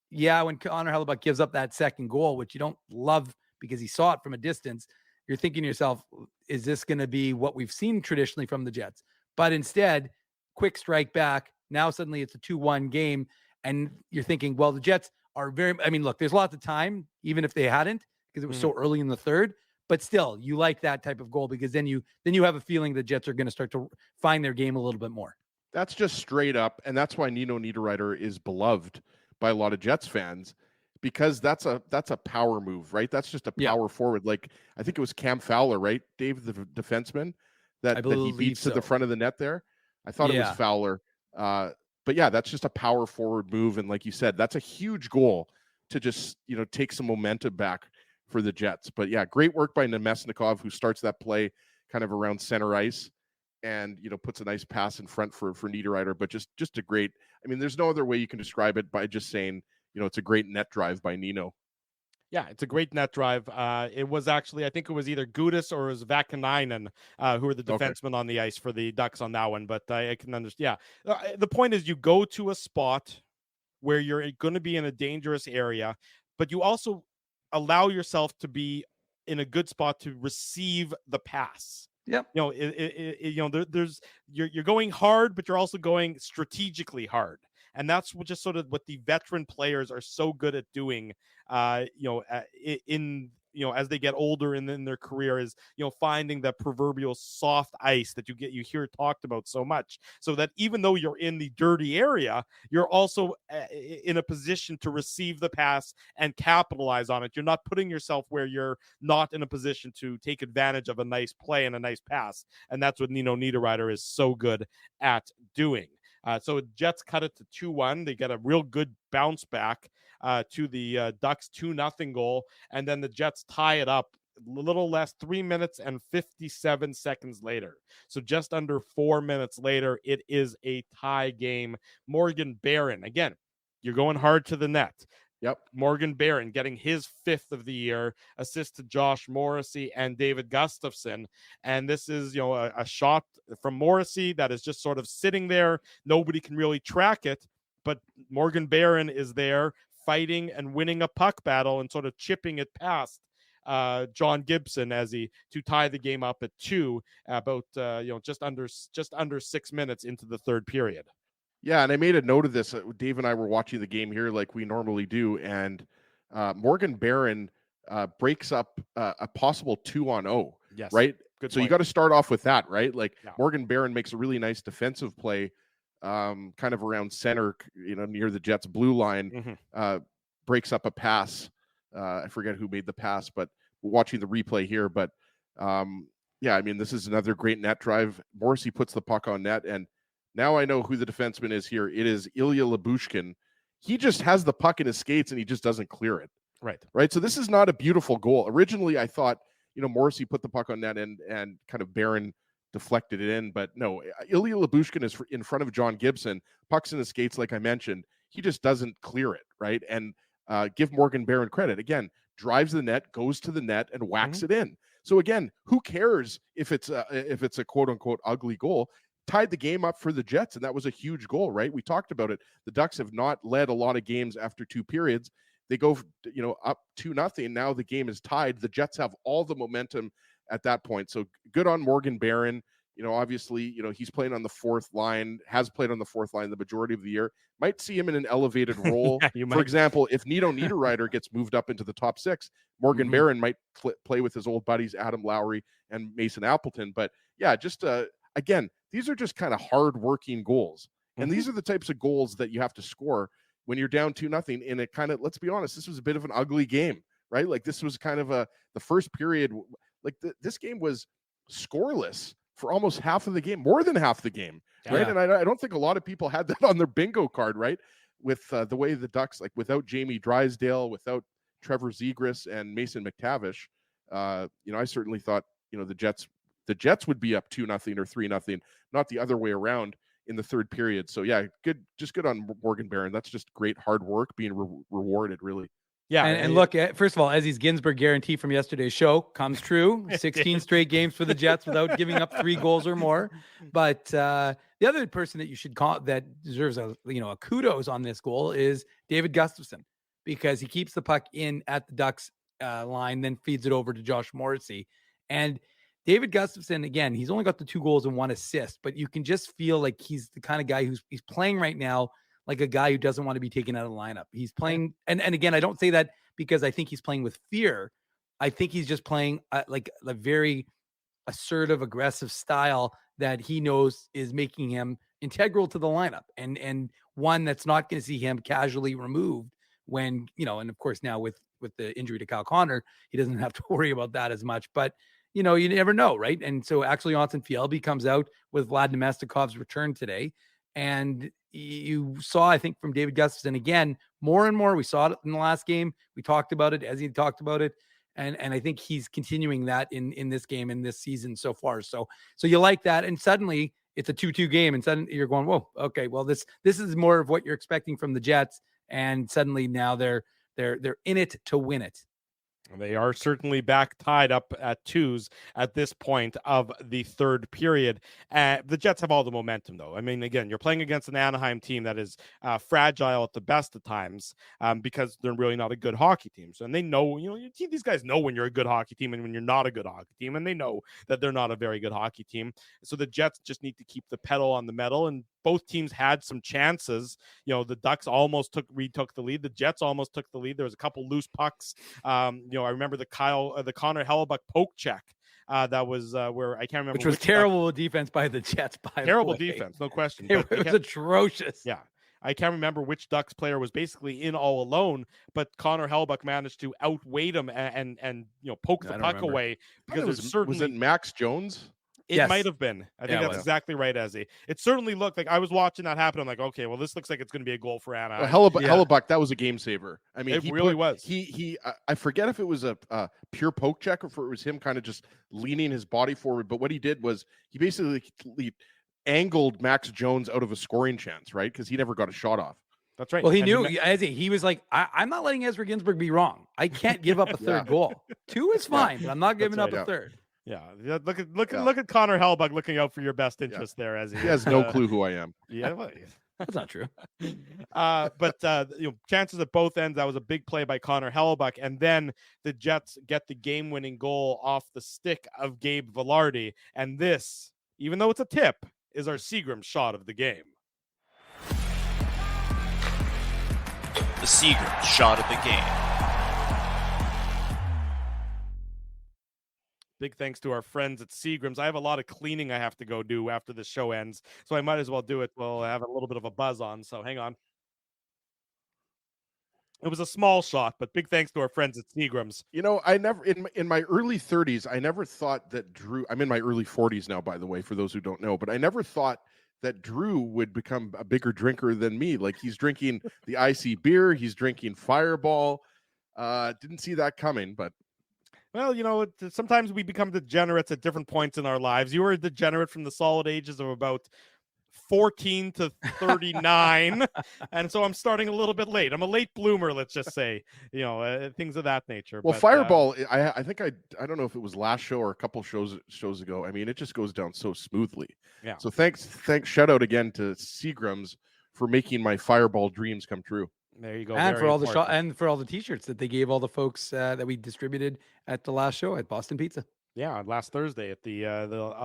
when Connor Hellebuck gives up that second goal, which you don't love because he saw it from a distance, you're thinking to yourself, is this going to be what we've seen traditionally from the Jets? But instead, quick strike back. Now suddenly it's a 2-1 game, and you're thinking, well, the Jets are look, there's lots of time, even if they hadn't, because it was so early in the third. But still, you like that type of goal because then you have a feeling the Jets are going to start to find their game a little bit more. That's just straight up. And that's why Nino Niederreiter is beloved by a lot of Jets fans because that's a power move, right? That's just a power forward. Like, I think it was Cam Fowler, right? Dave, the defenseman that he beats to the front of the net there. I thought it was Fowler. But yeah, that's just a power forward move. And like you said, that's a huge goal to just, take some momentum back for the Jets. But yeah, great work by Nemesnikov, who starts that play kind of around center ice. And, puts a nice pass in front for Niederreiter, but just a great, I mean, there's no other way you can describe it by just saying, it's a great net drive by Nino. Yeah, it's a great net drive. It was actually, I think it was either Gudas or it was Vakanainen who were the defensemen on the ice for the Ducks on that one. But I can understand. Yeah. The point is you go to a spot where you're going to be in a dangerous area, but you also allow yourself to be in a good spot to receive the pass. Yep. There's you're going hard, but you're also going strategically hard. And that's just sort of what the veteran players are so good at doing, in as they get older in their career, is finding that proverbial soft ice that you hear talked about so much, so that even though you're in the dirty area, you're also in a position to receive the pass and capitalize on it. You're not putting yourself where you're not in a position to take advantage of a nice play and a nice pass, and that's what Nino Niederreiter is so good at doing. So Jets cut it to 2-1. They get a real good bounce back to the Ducks 2-0 goal, and then the Jets tie it up a little less, 3 minutes and 57 seconds later. So just under 4 minutes later, it is a tie game. Morgan Barron, again, you're going hard to the net. Yep. Morgan Barron getting his 5th of the year, assist to Josh Morrissey and David Gustafson. And this is, a shot from Morrissey that is just sort of sitting there. Nobody can really track it, but Morgan Barron is there fighting and winning a puck battle and sort of chipping it past John Gibson to tie the game up at 2, about just under 6 minutes into the third period. Yeah, and I made a note of this. Dave and I were watching the game here like we normally do, and Morgan Barron breaks up a possible 2-on-0. Yes, right? Good so point. you got to start off with that, right? Like Yeah. Morgan Barron makes a really nice defensive play, kind of around center, near the Jets' blue line, breaks up a pass. I forget who made the pass, but we're watching the replay here. But yeah, I mean, this is another great net drive. Morrissey puts the puck on net, and now I know who the defenseman is here. It is Ilya Lyubushkin. He just has the puck in his skates, and he just doesn't clear it. Right. So this is not a beautiful goal. Originally, I thought, Morrissey put the puck on net and kind of Barron deflected it in. But no, Ilya Lyubushkin is in front of John Gibson. Puck's in his skates, like I mentioned. He just doesn't clear it, right? And give Morgan Barron credit. Again, drives the net, goes to the net, and whacks it in. So again, who cares if it's a quote-unquote ugly goal? Tied the game up for the Jets, and that was a huge goal, right? We talked about it. The Ducks have not led a lot of games after 2 periods. They go, up 2-0. Now the game is tied. The Jets have all the momentum at that point. So good on Morgan Barron. Obviously, he's playing on the 4th line, has played on the 4th line the majority of the year. Might see him in an elevated role. For example, if Nino Niederreiter gets moved up into the top 6, Morgan Barron might play with his old buddies, Adam Lowry and Mason Appleton. But yeah, just again, these are just kind of hard-working goals. And these are the types of goals that you have to score when you're down 2-0. And it kind of, let's be honest, this was a bit of an ugly game, right? Like this was kind of the first period, like this game was scoreless for almost half of the game, more than half the game, right? And I don't think a lot of people had that on their bingo card, right? With the way the Ducks, like without Jamie Drysdale, without Trevor Zegras and Mason McTavish, I certainly thought, the Jets would be up 2-0 or 3-0, not the other way around in the third period. So yeah, good on Morgan Barron. That's just great hard work being rewarded, really. Yeah. And look, first of all, Ezzy's Ginsburg guarantee from yesterday's show comes true. 16 straight games for the Jets without giving up 3 goals or more. But the other person that you should call that deserves a kudos on this goal is David Gustafson, because he keeps the puck in at the Ducks line, then feeds it over to Josh Morrissey. And David Gustafson, again, he's only got the 2 goals and 1 assist, but you can just feel like he's the kind of guy he's playing right now like a guy who doesn't want to be taken out of the lineup. He's playing, and again, I don't say that because I think he's playing with fear. I think he's just playing like a very assertive, aggressive style that he knows is making him integral to the lineup, and one that's not going to see him casually removed when, and of course now with the injury to Kyle Connor, he doesn't have to worry about that as much, but you never know, right? And so actually Johnson-Fielby comes out with Vlad Nemestikov's return today, and you saw, I think, from David Gustafson again, more and more. We saw it in the last game. We talked about it as he talked about it. And I think he's continuing that in this game, in this season so far. So you like that. And suddenly it's a 2-2 game. And suddenly you're going, whoa, okay, well, this is more of what you're expecting from the Jets. And suddenly now they're in it to win it. They are certainly back tied up at 2s at this point of the third period. The Jets have all the momentum, though. I mean, again, you're playing against an Anaheim team that is fragile at the best of times because they're really not a good hockey team. So, and they know, these guys know when you're a good hockey team and when you're not a good hockey team, and they know that they're not a very good hockey team. So the Jets just need to keep the pedal on the metal and both teams had some chances. The Ducks almost retook the lead. The Jets almost took the lead. There was a couple loose pucks. I remember the Connor Hellebuck poke check. That was where I can't remember. Which was terrible defense by the Jets. Terrible defense, no question. It was atrocious. Yeah. I can't remember which Ducks player was basically in all alone, but Connor Hellebuck managed to outweight him and poke the puck away, because was it Max Jones? It might have been. I think that's exactly right, Ezzy. It certainly looked like, I was watching that happen. I'm like, okay, well, this looks like it's going to be a goal for Anaheim. Hellebuck, that was a game saver. I mean, it really was. I forget if it was a pure poke check or if it was him kind of just leaning his body forward. But what he did was he basically angled Max Jones out of a scoring chance, right? Because he never got a shot off. That's right. Well, he knew. He was like, I'm not letting Ezra Ginsburg be wrong. I can't give up a third goal. 2 is fine, but I'm not giving up a third. Yeah, look at Connor Hellebuck looking out for your best interest there, as he has no clue who I am. Yeah, well, that's not true. But chances at both ends. That was a big play by Connor Hellebuck, and then the Jets get the game-winning goal off the stick of Gabe Vilardi, and this, even though it's a tip, is our Seagram shot of the game. The Seagram shot of the game. Big thanks to our friends at Seagram's. I have a lot of cleaning I have to go do after the show ends, so I might as well do it while I have a little bit of a buzz on. So hang on. It was a small shot, but big thanks to our friends at Seagram's. I never, in my early 30s, I never thought that Drew, I'm in my early 40s now, by the way, for those who don't know, but I never thought that Drew would become a bigger drinker than me. Like, he's drinking the icy beer, he's drinking Fireball. Didn't see that coming, but. Well, sometimes we become degenerates at different points in our lives. You were a degenerate from the solid ages of about 14 to 39. And so I'm starting a little bit late. I'm a late bloomer, let's just say, things of that nature. Well, Fireball, I think I don't know if it was last show or a couple shows ago. I mean, it just goes down so smoothly. Yeah. So thanks. Shout out again to Seagram's for making my Fireball dreams come true. There you go. And for all the and for all the T-shirts that they gave all the folks that we distributed at the last show at Boston Pizza. Yeah, last Thursday at the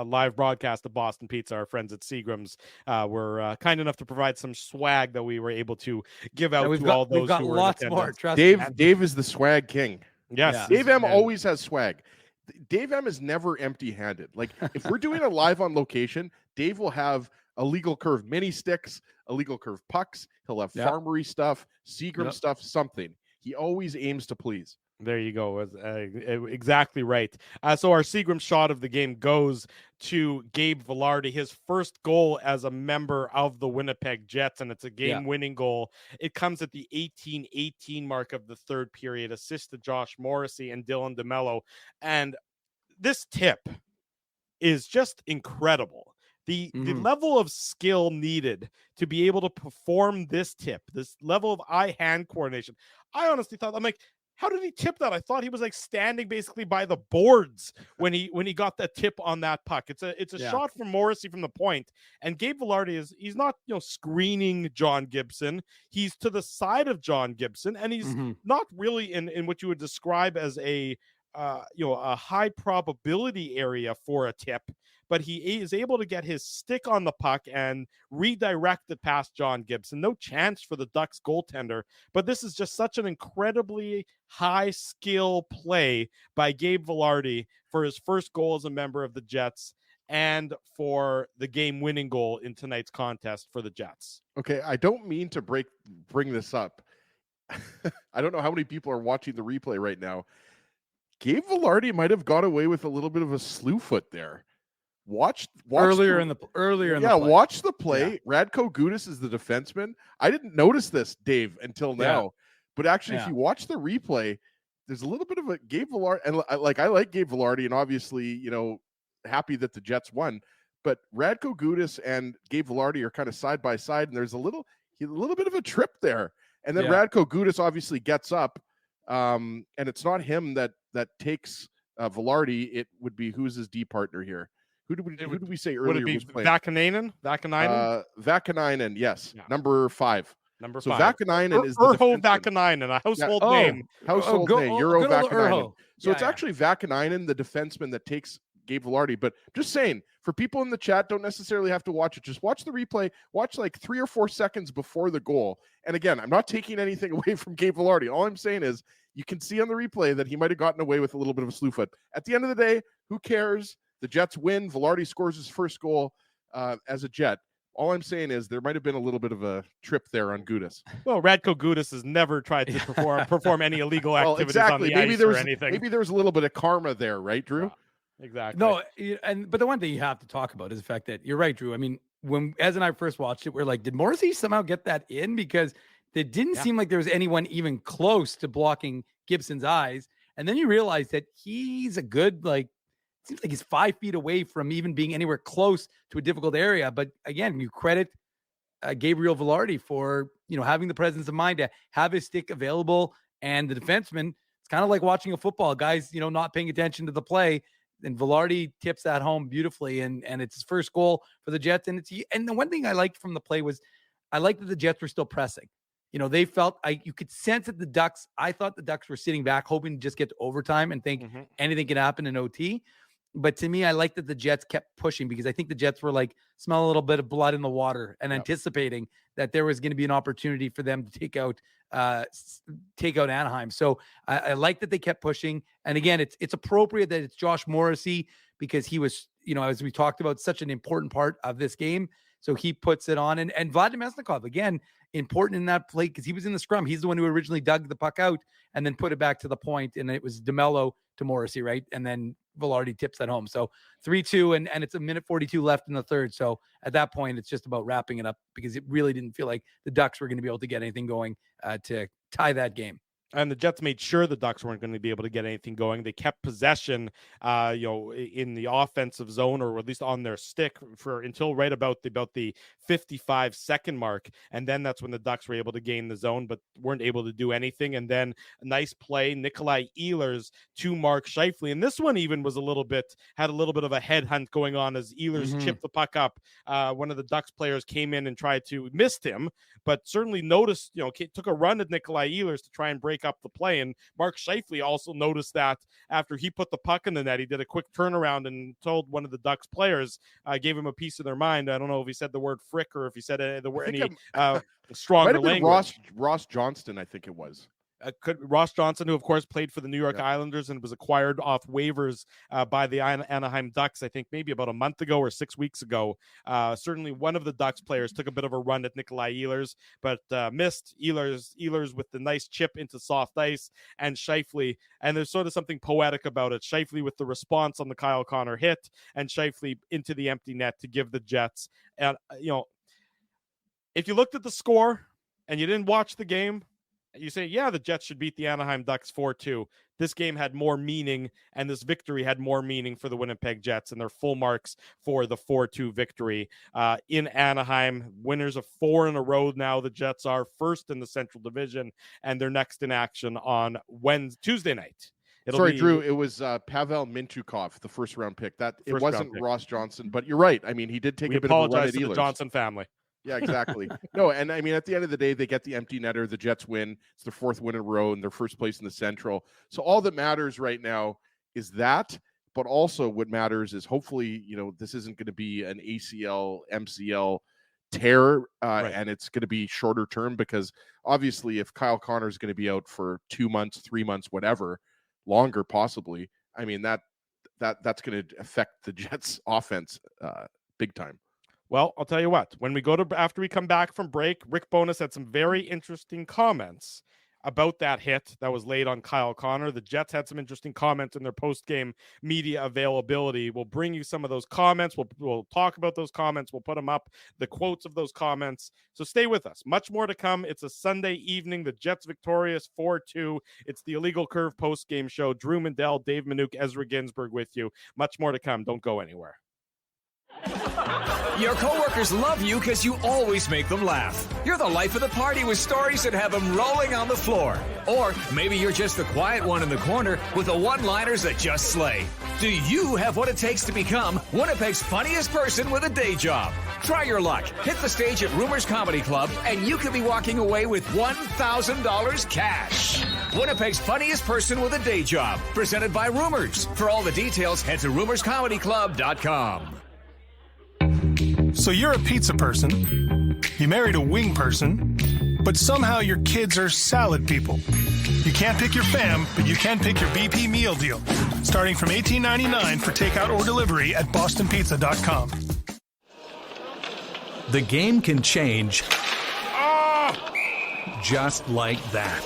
live broadcast of Boston Pizza, our friends at Seagram's were kind enough to provide some swag that we were able to give out to all those who were lots in more. Dave is the swag king. Yes, Dave M always has swag. Dave M is never empty-handed. Like, if we're doing a live on location, Dave will have illegal curve mini sticks, illegal curve pucks. He'll have farmery stuff, Seagram stuff, something. He always aims to please. There you go. Exactly right. So our Seagram shot of the game goes to Gabe Vilardi, his first goal as a member of the Winnipeg Jets, and it's a game-winning goal. It comes at the 18-18 mark of the third period, assist to Josh Morrissey and Dylan DeMello. And this tip is just incredible. The level of skill needed to be able to perform this tip, this level of eye-hand coordination, I honestly thought, I'm like, how did he tip that? I thought he was like standing basically by the boards when he got that tip on that puck. It's a shot from Morrissey from the point, and Gabe Vilardi he's not screening John Gibson. He's to the side of John Gibson, and he's not really in what you would describe as a high probability area for a tip, but he is able to get his stick on the puck and redirect it past John Gibson. No chance for the Ducks goaltender, but this is just such an incredibly high skill play by Gabe Vilardi for his first goal as a member of the Jets and for the game-winning goal in tonight's contest for the Jets. Okay, I don't mean to bring this up. I don't know how many people are watching the replay right now. Gabe Vilardi might have got away with a little bit of a slew foot there. Watch earlier in the play. Watch the play. Yeah. Radko Gudas is the defenseman. I didn't notice this, Dave, until now. But actually, if you watch the replay, there's a little bit of a Gabe Vilardi, and I like Gabe Vilardi, and obviously, happy that the Jets won. But Radko Gudas and Gabe Vilardi are kind of side by side, and there's a little bit of a trip there. And then Radko Gudas obviously gets up, and it's not him that takes Vilardi. It would be, who's his D partner here? Who did we say earlier? Would it be Vakanainen? Vakanainen, yes. Yeah. Number 5. So Vakanainen is Urho Vakanainen, a household name. Household name. Urho Vakanainen. So it's actually Vakanainen, the defenseman, that takes Gabe Vilardi. But just saying, for people in the chat, don't necessarily have to watch it. Just watch the replay. Watch like 3 or 4 seconds before the goal. And again, I'm not taking anything away from Gabe Vilardi. All I'm saying is you can see on the replay that he might have gotten away with a little bit of a slew foot. At the end of the day, who cares? The Jets win. Vilardi scores his first goal as a Jet. All I'm saying is there might have been a little bit of a trip there on Gudas. Well, Radko Gudas has never tried to perform any illegal activities on the ice or anything. Maybe there was a little bit of karma there, right, Drew? Yeah, exactly. No, but the one thing you have to talk about is the fact that you're right, Drew. I mean, when Ez and I first watched it, we're like, did Morrissey somehow get that in? Because it didn't seem like there was anyone even close to blocking Gibson's eyes. And then you realize that he's a good, seems like he's 5 feet away from even being anywhere close to a difficult area. But again, you credit Gabriel Vilardi for, having the presence of mind to have his stick available. And the defenseman, it's kind of like watching a football. Guys, not paying attention to the play. And Vilardi tips that home beautifully. And it's his first goal for the Jets. And the one thing I liked from the play was I liked that the Jets were still pressing. They felt you could sense that the Ducks, I thought the Ducks were sitting back, hoping to just get to overtime and think anything can happen in OT. But to me, I like that the Jets kept pushing because I think the Jets were smell a little bit of blood in the water and anticipating that there was going to be an opportunity for them to take out Anaheim. So I like that they kept pushing. And again, it's appropriate that it's Josh Morrissey because he was, as we talked about, such an important part of this game. So he puts it on. And Vlad Mesnikov, again, important in that play because he was in the scrum. He's the one who originally dug the puck out and then put it back to the point. And it was DeMello to Morrissey, right? And then Vilardi tips that home. So 3-2 and it's a minute 42 left in the third. So at that point, it's just about wrapping it up because it really didn't feel like the Ducks were going to be able to get anything going to tie that game. And the Jets made sure the Ducks weren't going to be able to get anything going. They kept possession, in the offensive zone, or at least on their stick until right about the 55-second mark. And then that's when the Ducks were able to gain the zone, but weren't able to do anything. And then a nice play, Nikolai Ehlers to Mark Scheifele. And this one even was had a little bit of a headhunt going on as Ehlers chipped the puck up. One of the Ducks players came in and missed him, but certainly noticed, took a run at Nikolai Ehlers to try and break up the play. And Mark Scheifele also noticed that after he put the puck in the net, he did a quick turnaround and told one of the Ducks players, gave him a piece of their mind. I don't know if he said the word frick or if he said the word stronger language. Ross Johnston, I think it was. Ross Johnson, who of course played for the New York Islanders and was acquired off waivers by the Anaheim Ducks, I think maybe about a month ago or 6 weeks ago. Certainly one of the Ducks players took a bit of a run at Nikolai Ehlers, but missed. Ehlers with the nice chip into soft ice, and Scheifele, and there's sort of something poetic about it. Scheifele with the response on the Kyle Connor hit, and Scheifele into the empty net to give the Jets. And if you looked at the score and you didn't watch the game, you say, yeah, the Jets should beat the Anaheim Ducks 4-2. This game had more meaning, and this victory had more meaning for the Winnipeg Jets, and they're full marks for the 4-2 victory in Anaheim. Winners of 4 in a row now. The Jets are first in the Central Division, and they're next in action on Tuesday night. Drew, it was Pavel Mintyukov, the first-round pick. It wasn't Ross Johnson, but you're right. I mean, he did take a bit of a run at Ehlers. The Johnson family. Yeah, exactly. No, and I mean, at the end of the day, they get the empty netter. The Jets win. It's their 4th win in a row and their first place in the Central. So all that matters right now is that, but also what matters is hopefully, this isn't going to be an ACL, MCL tear, and it's going to be shorter term because obviously if Kyle Connor is going to be out for 2 months, 3 months, whatever, longer possibly, I mean, that's going to affect the Jets offense big time. Well, I'll tell you what, after we come back from break, Rick Bowness had some very interesting comments about that hit that was laid on Kyle Connor. The Jets had some interesting comments in their post-game media availability. We'll bring you some of those comments. We'll talk about those comments. We'll put them up, the quotes of those comments. So stay with us. Much more to come. It's a Sunday evening. The Jets victorious 4-2. It's the Illegal Curve post-game show. Drew Mandel, Dave Minuk, Ezra Ginsburg with you. Much more to come. Don't go anywhere. Your coworkers love you because you always make them laugh. You're the life of the party with stories that have them rolling on the floor. Or maybe you're just the quiet one in the corner with the one-liners that just slay. Do you have what it takes to become Winnipeg's funniest person with a day job? Try your luck. Hit the stage at Rumors Comedy Club, and you could be walking away with $1,000 cash. Winnipeg's funniest person with a day job, presented by Rumors. For all the details, head to rumorscomedyclub.com. So you're a pizza person, you married a wing person, but somehow your kids are salad people. You can't pick your fam, but you can pick your BP meal deal, starting from $18.99 for takeout or delivery at bostonpizza.com. The game can change just like that.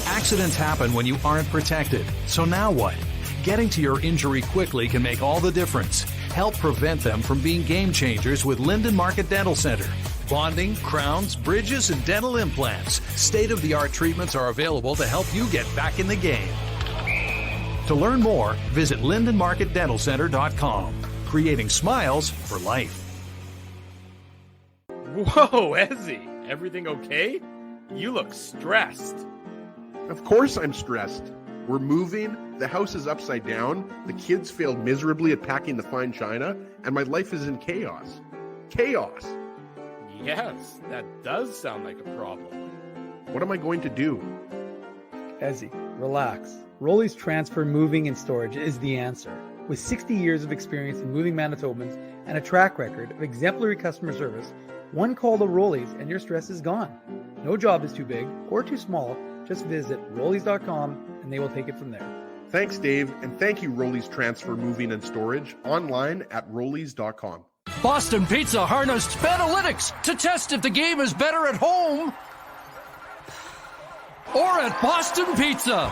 Accidents happen when you aren't protected. So now what? Getting to your injury quickly can make all the difference. Help prevent them from being game changers with Linden Market Dental Center. Bonding, crowns, bridges, and dental implants. State-of-the-art treatments are available to help you get back in the game. To learn more, visit lindenmarketdentalcenter.com. Creating smiles for life. Whoa, Ezzy, everything okay? You look stressed. Of course I'm stressed. We're moving, the house is upside down, the kids failed miserably at packing the fine china, and my life is in chaos. Chaos! Yes, that does sound like a problem. What am I going to do? Ezzy, relax. Rolly's Transfer Moving and Storage is the answer. With 60 years of experience in moving Manitobans and a track record of exemplary customer service, one call to Rolly's and your stress is gone. No job is too big or too small. Just visit Rollies.com and they will take it from there. Thanks, Dave, and thank you, Rollies Transfer Moving and Storage, online at Rollies.com. Boston Pizza harnessed Fanalytics to test if the game is better at home or at Boston Pizza.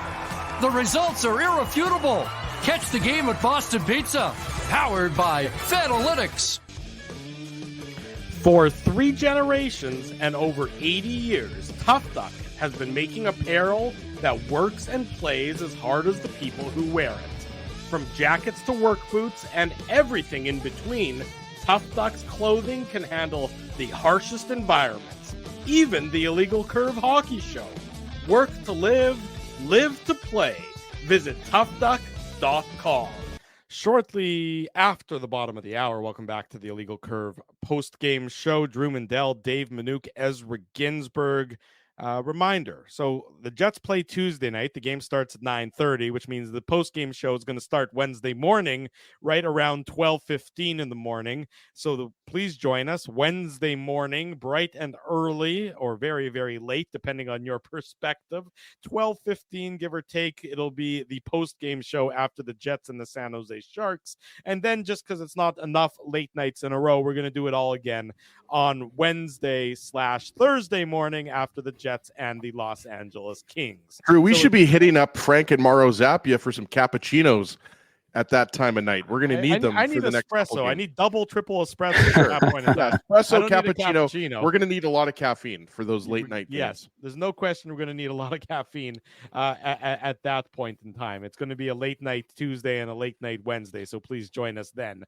The results are irrefutable. Catch the game at Boston Pizza, powered by Fanalytics. For 3 generations and over 80 years, Tough Duck has been making apparel that works and plays as hard as the people who wear it. From jackets to work boots and everything in between, Tough Duck's clothing can handle the harshest environments, even the illegal curve hockey show. Work to live, live to play. Visit toughduck.com. Shortly after the bottom of the hour, welcome back to the Illegal Curve post-game show. Drew Mandel, Dave Minuk, Ezra Ginsburg. Reminder, so the Jets play Tuesday night. The game starts at 9:30, which means the post-game show is going to start Wednesday morning, right around 12:15 in the morning. So please join us Wednesday morning, bright and early, or very, very late, depending on your perspective. 12:15, give or take, it'll be the post-game show after the Jets and the San Jose Sharks. And then just because it's not enough late nights in a row, we're going to do it all again on Wednesday/Thursday morning after the Jets and the Los Angeles Kings. Drew, we should be hitting up Frank and Mauro Zappia for some cappuccinos at that time of night. We're going to need them I for need the next couple espresso. I games. need double, triple espresso at that point in time. Espresso, I don't need a cappuccino. We're going to need a lot of caffeine for those late night games. Yes, there's no question we're going to need a lot of caffeine at that point in time. It's going to be a late night Tuesday and a late night Wednesday, so please join us then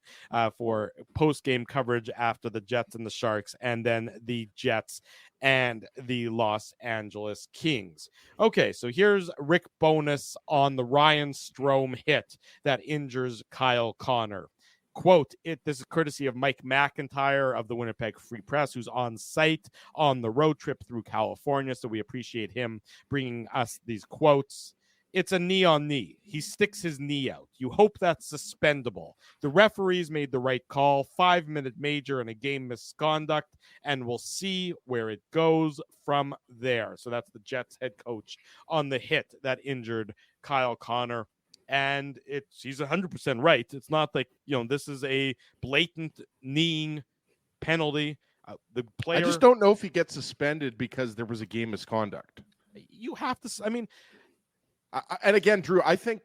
for post-game coverage after the Jets and the Sharks, and then the Jets and the Los Angeles Kings. Okay, so here's Rick Bowness on the Ryan Strome hit that injures Kyle Connor. Quote, this is courtesy of Mike McIntyre of the Winnipeg Free Press, who's on site on the road trip through California, so we appreciate him bringing us these quotes. It's a knee on knee. He sticks his knee out. You hope that's suspendable. The referees made the right call. 5-minute major and a game misconduct, and we'll see where it goes from there. So that's the Jets head coach on the hit that injured Kyle Connor. And he's 100% right. It's not like, this is a blatant kneeing penalty. The player, I just don't know if he gets suspended because there was a game misconduct. You have to, and again, Drew, I think,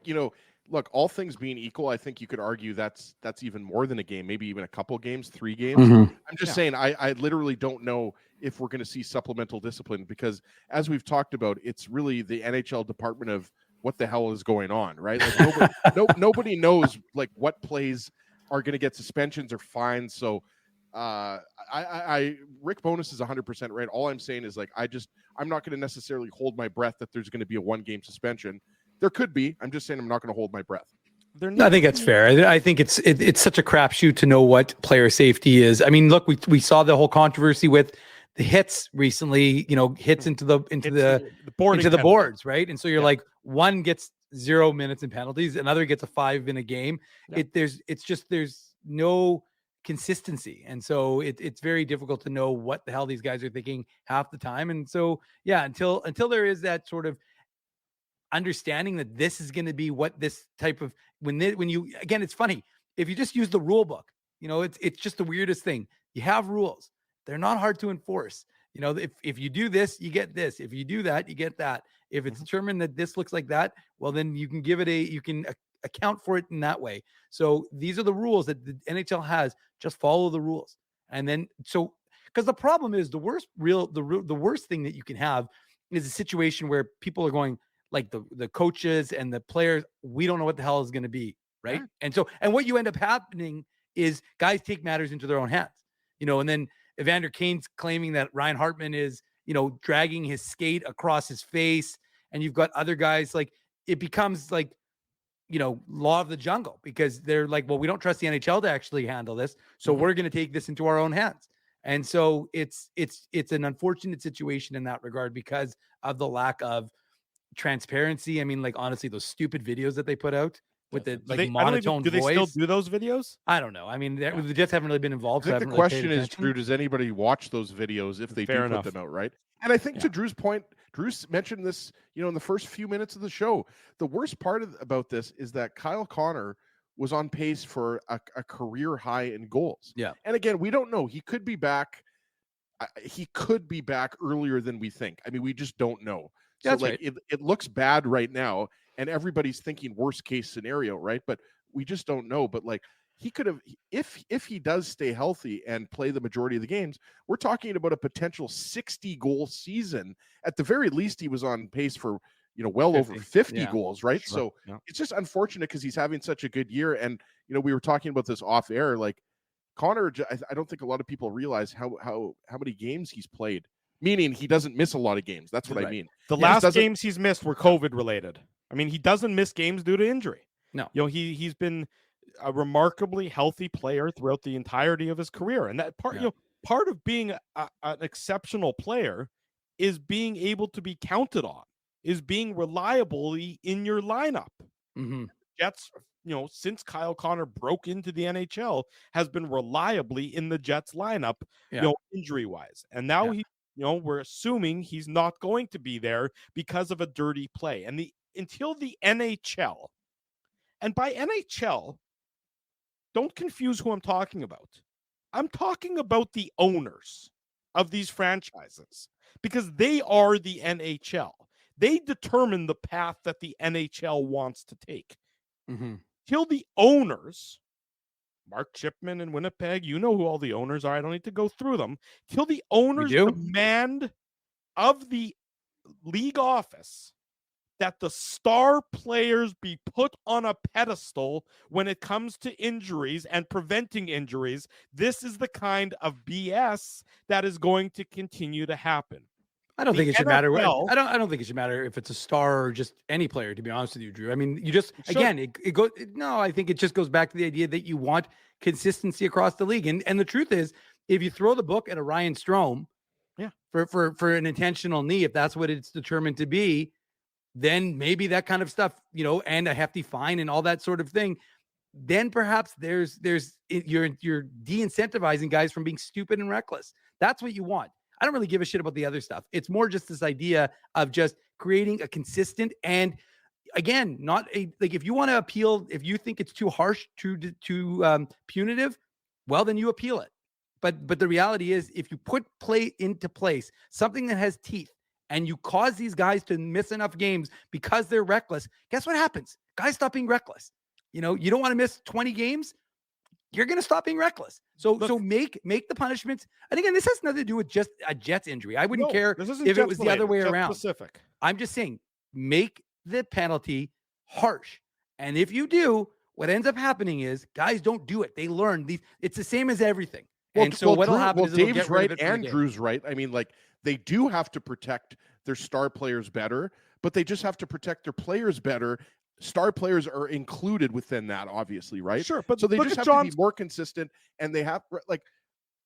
look, all things being equal, I think you could argue that's even more than a game, maybe even a couple games, 3 games. Mm-hmm. I'm just saying, I literally don't know if we're going to see supplemental discipline because, as we've talked about, it's really the NHL Department of what the hell is going on, right? Like nobody knows like what plays are going to get suspensions or fines. So Rick Bowness is 100% right. All I'm saying is like, I'm not going to necessarily hold my breath that there's going to be a 1-game suspension. There could be. I'm just saying I'm not going to hold my breath. I think that's fair. I think it's such a crapshoot to know what player safety is. I mean, look, we saw the whole controversy with hits recently, hits into the boards, right? And so you're like, one gets 0 minutes in penalties, another gets a 5 in a game. Yeah. There's no consistency, and so it's very difficult to know what the hell these guys are thinking half the time. And so until there is that sort of understanding that this is going to be what this type of when you again, it's funny if you just use the rule book, it's just the weirdest thing. You have rules, they're not hard to enforce. If you do this, you get this. If you do that, you get that. If it's determined that this looks like that, well, then you can you can account for it in that way. So these are the rules that the NHL has. Just follow the rules. And then because the problem is the worst thing that you can have is a situation where people are going, like the coaches and the players, we don't know what the hell is going to be, right? Yeah. And what you end up happening is guys take matters into their own hands, and then Evander Kane's claiming that Ryan Hartman is, dragging his skate across his face, and you've got other guys, like it becomes like, law of the jungle, because they're like, well, we don't trust the NHL to actually handle this, so we're going to take this into our own hands. And so it's an unfortunate situation in that regard because of the lack of transparency. I mean, like, honestly, those stupid videos that they put out with the monotone voice. Do they still do those videos? I don't know. I mean, the Jets haven't really been involved. I think the question is, Drew, does anybody watch those videos if they do put them out, right? And I think to Drew's point, Drew mentioned this, in the first few minutes of the show. The worst part about this is that Kyle Connor was on pace for a career high in goals. Yeah. And again, we don't know. He could be back. He could be back earlier than we think. I mean, we just don't know. So That's like right. it looks bad right now, and everybody's thinking worst case scenario, right? But we just don't know. But like, he could have, if he does stay healthy and play the majority of the games, we're talking about a potential 60 goal season. At the very least, he was on pace for, well 50. Over 50 goals, right? Sure. So it's just unfortunate because he's having such a good year. And, we were talking about this off air, like Connor, I don't think a lot of people realize how many games he's played. Meaning he doesn't miss a lot of games. That's what I mean. The last games he's missed were COVID related. I mean, he doesn't miss games due to injury. No. He's been a remarkably healthy player throughout the entirety of his career. And that part, part of being an exceptional player is being able to be counted on, is being reliably in your lineup. Mm-hmm. Jets, since Kyle Connor broke into the NHL, has been reliably in the Jets lineup, injury-wise. And now we're assuming he's not going to be there because of a dirty play. And until the NHL, and by NHL, don't confuse who I'm talking about. I'm talking about the owners of these franchises, because they are the NHL. They determine the path that the NHL wants to take. Mm-hmm. Till the owners, Mark Chipman in Winnipeg, you know who all the owners are. I don't need to go through them. Till the owners demand of the league office that the star players be put on a pedestal when it comes to injuries and preventing injuries, this is the kind of BS that is going to continue to happen. I don't think it should matter. I don't think it should matter if it's a star or just any player, to be honest with you, Drew. I mean, you just, again, it goes, no, I think it just goes back to the idea that you want consistency across the league. And the truth is, if you throw the book at a Ryan Strome for an intentional knee, if that's what it's determined to be, then maybe that kind of stuff, and a hefty fine and all that sort of thing, then perhaps you're de-incentivizing guys from being stupid and reckless. That's what you want. I don't really give a shit about the other stuff. It's more just this idea of just creating a consistent, and again, not if you want to appeal, if you think it's too harsh, too punitive, well, then you appeal it. But the reality is, if you put into place something that has teeth, and you cause these guys to miss enough games because they're reckless, guess what happens? Guys stop being reckless. You don't want to miss 20 games. You're going to stop being reckless. So make the punishments. And again, this has nothing to do with just a Jets injury. I wouldn't care if it was the other way around. Specific. I'm just saying, make the penalty harsh. And if you do, what ends up happening is guys don't do it. They learn these. It's the same as everything. And so what'll happen is Dave's right and Drew's right. I mean, like, they do have to protect their star players better, but they just have to protect their players better. Star players are included within that, obviously, right? Sure, but so they just have to be more consistent, and they have, like,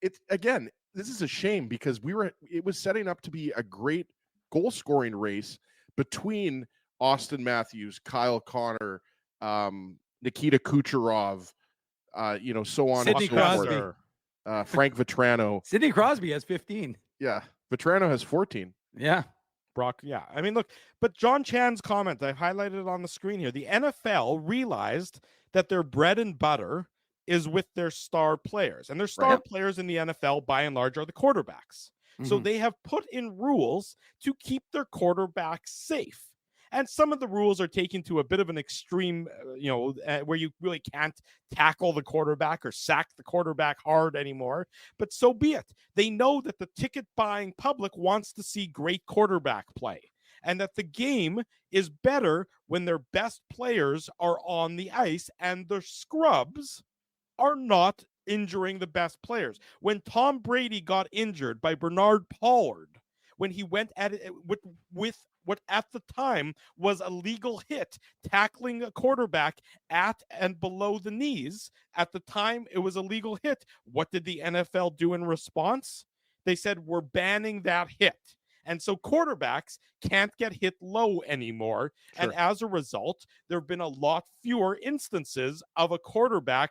it's, again, this is a shame because it was setting up to be a great goal scoring race between Austin Matthews, Kyle Connor, Nikita Kucherov, so on Sidney and so Crosby. forth. Frank Vetrano. Sidney Crosby has 15. Yeah. Vetrano has 14. Yeah. Brock, yeah. I mean, look, but John Chan's comment, I highlighted it on the screen here. The NFL realized that their bread and butter is with their star players. And their star players in the NFL, by and large, are the quarterbacks. So they have put in rules to keep their quarterbacks safe. And some of the rules are taken to a bit of an extreme, where you really can't tackle the quarterback or sack the quarterback hard anymore. But so be it. They know that the ticket-buying public wants to see great quarterback play, and that the game is better when their best players are on the ice and the scrubs are not injuring the best players. When Tom Brady got injured by Bernard Pollard, when he went at it with what at the time was a legal hit, tackling a quarterback at and below the knees. At the time, it was a legal hit. What did the NFL do in response? They said, we're banning that hit. And so quarterbacks can't get hit low anymore. Sure. And as a result, there have been a lot fewer instances of a quarterback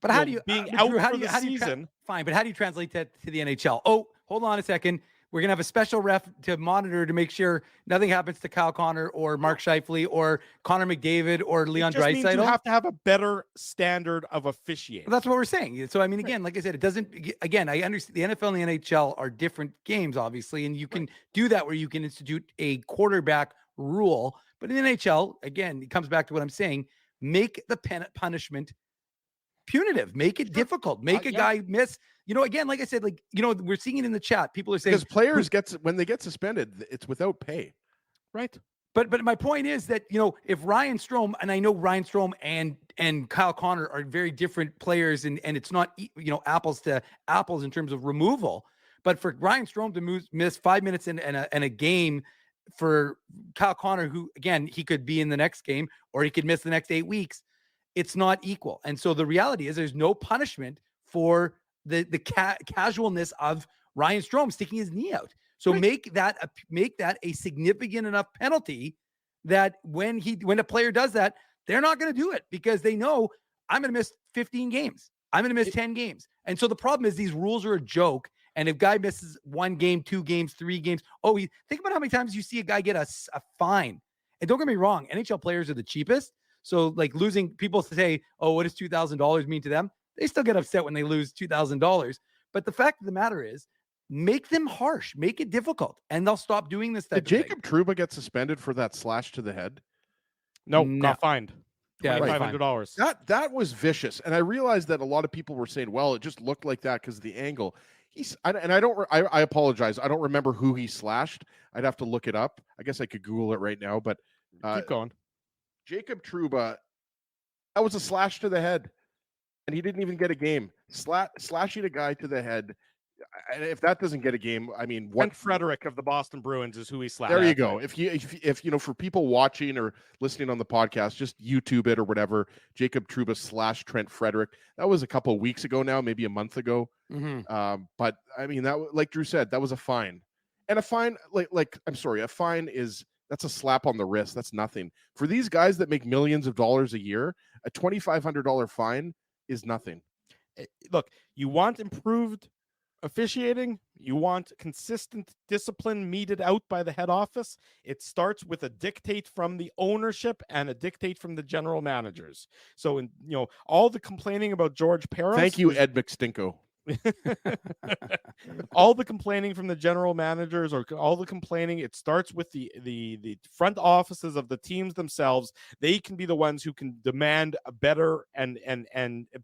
but how do you being but out Drew, for the season? Fine, but how do you translate that to the NHL? Oh, hold on a second. We're going to have a special ref to monitor to make sure nothing happens to Kyle Connor or Mark Scheifele or Connor McDavid or Leon Draisaitl. You have to have a better standard of officiating. Well, that's what we're saying. So, I mean, again, like I said, it doesn't, again, I understand the NFL and the NHL are different games, obviously, and you can do that where you can institute a quarterback rule. But in the NHL, again, it comes back to what I'm saying, make the punishment punitive, make it difficult, make a guy miss. Again, like I said, we're seeing it in the chat. People are saying because players when they get suspended, it's without pay, right? But my point is that if Ryan Strome, and I know Ryan Strome and Kyle Connor are very different players, and it's not apples to apples in terms of removal. But for Ryan Strome to miss 5 minutes in a game, for Kyle Connor, who again he could be in the next game or he could miss the next 8 weeks. It's not equal. And so the reality is there's no punishment for the casualness of Ryan Strome sticking his knee out. So make that a significant enough penalty that when a player does that, they're not going to do it because they know I'm going to miss 15 games. I'm going to miss 10 games. And so the problem is these rules are a joke. And if guy misses 1 game, 2 games, 3 games, think about how many times you see a guy get a fine. And don't get me wrong, NHL players are the cheapest. So losing, people say, what does $2,000 mean to them? They still get upset when they lose $2,000. But the fact of the matter is, make them harsh, make it difficult, and they'll stop doing this. Did Jacob Trouba get suspended for that slash to the head? No, got fined. Yeah, $2,500. That was vicious. And I realized that a lot of people were saying, well, it just looked like that because of the angle. I apologize. I don't remember who he slashed. I'd have to look it up. I guess I could Google it right now, but keep going. Jacob Trouba, that was a slash to the head, and he didn't even get a game. Slashing a guy to the head, if that doesn't get a game, I mean, what? Trent Frederick of the Boston Bruins is who he slashed. There you go. If for people watching or listening on the podcast, just YouTube it or whatever. Jacob Trouba slash Trent Frederick. That was a couple of weeks ago now, maybe a month ago. Mm-hmm. But I mean, that, like Drew said, that was a fine, and a fine, a fine is. That's a slap on the wrist. That's nothing. For these guys that make millions of dollars a year, a $2,500 fine is nothing. Look, you want improved officiating, you want consistent discipline meted out by the head office. It starts with a dictate from the ownership and a dictate from the general managers. So, all the complaining about George Peros. Thank you, Ed McStinko. All the complaining from the general managers, or all the complaining, it starts with the front offices of the teams themselves. They can be the ones who can demand a better and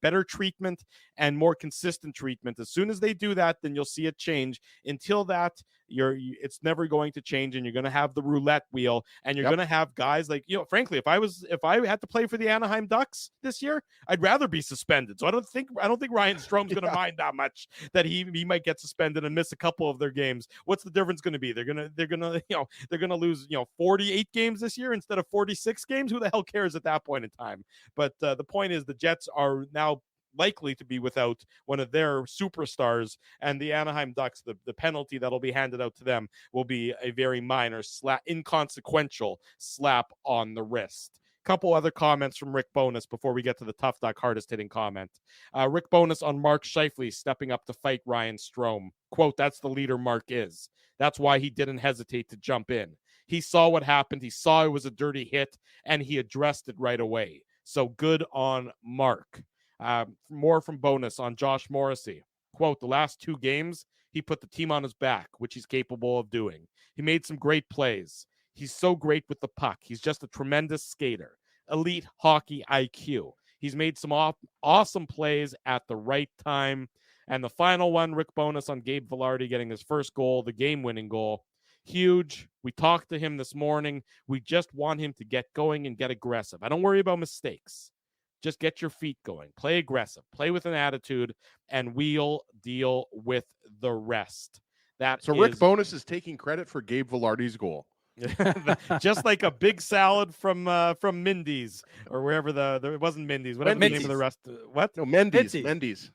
better treatment and more consistent treatment. As soon as they do that, then you'll see it change. Until that, it's never going to change, and you're going to have the roulette wheel, and you're going to have guys like, frankly, if I had to play for the Anaheim Ducks this year, I'd rather be suspended. So I don't think Ryan Strome's going to mind that much that he might get suspended and miss a couple of their games. What's the difference going to be? They're going to lose 48 games this year instead of 46 games. Who the hell cares at that point in time? But the point is, the Jets are now likely to be without one of their superstars, and the Anaheim Ducks, the penalty that'll be handed out to them will be a very minor inconsequential slap on the wrist. Couple other comments from Rick Bowness before we get to the Tough Duck hardest hitting comment. Rick Bowness on Mark Scheifele stepping up to fight Ryan Strome. Quote, that's the leader Mark is. That's why he didn't hesitate to jump in. He saw what happened. He saw it was a dirty hit, and he addressed it right away. So good on Mark. More from Bowness on Josh Morrissey. Quote, the last 2 games, he put the team on his back, which he's capable of doing. He made some great plays. He's so great with the puck. He's just a tremendous skater. Elite hockey IQ. He's made some awesome plays at the right time. And the final one, Rick Bowness on Gabe Vilardi getting his first goal, the game-winning goal. Huge. We talked to him this morning. We just want him to get going and get aggressive. I don't worry about mistakes. Just get your feet going. Play aggressive. Play with an attitude, and we'll deal with the rest. Rick Bowness is taking credit for Gabe Vilardi's goal. Just like a big salad from Mindy's or wherever it wasn't Mindy's. Whatever the name of the rest. What? No, Mendy's.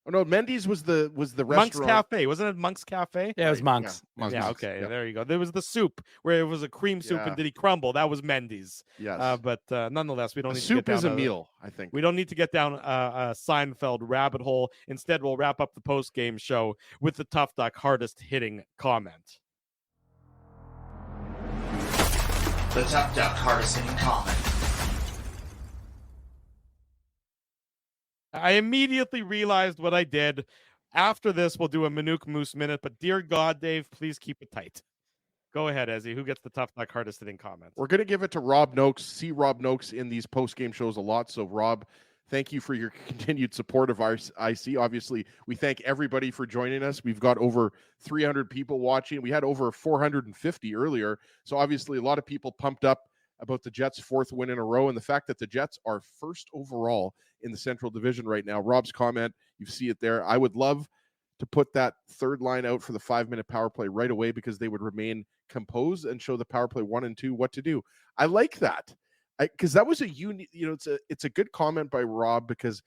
Oh no, Mendy's was the restaurant. Monk's Cafe. Wasn't it Monk's Cafe? Yeah, it was Monk's. Yeah, okay. Yeah. There you go. There was the soup where it was a cream soup and did he crumble? That was Mendy's. Yes. But nonetheless, we don't need soup to get down is a meal, I think. We don't need to get down a Seinfeld rabbit hole. Instead, we'll wrap up the post-game show with the Tough Duck hardest hitting comment. The Tough Duck hardest hitting comment. I immediately realized what I did. After this, we'll do a Manuk Moose minute, but dear God, Dave, please keep it tight. Go ahead, Ezzy. Who gets the Tough Duck hardest hitting comment? We're going to give it to Rob Noakes. See Rob Noakes in these post-game shows a lot. So, Rob, thank you for your continued support of our IC. Obviously, we thank everybody for joining us. We've got over 300 people watching. We had over 450 earlier. So, obviously, a lot of people pumped up about the Jets' 4th win in a row and the fact that the Jets are 1st overall in the Central Division right now. Rob's comment, you see it there. I would love to put that 3rd line out for the 5-minute power play right away because they would remain composed and show the power play 1 and 2 what to do. I like that because that was a unique, it's a good comment by Rob because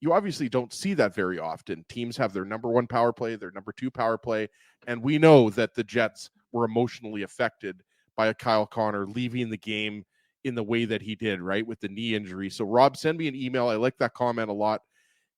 you obviously don't see that very often. Teams have their number 1 power play, their number 2 power play, and we know that the Jets were emotionally affected by a Kyle Connor leaving the game in the way that he did, right, with the knee injury. So, Rob, send me an email. I like that comment a lot.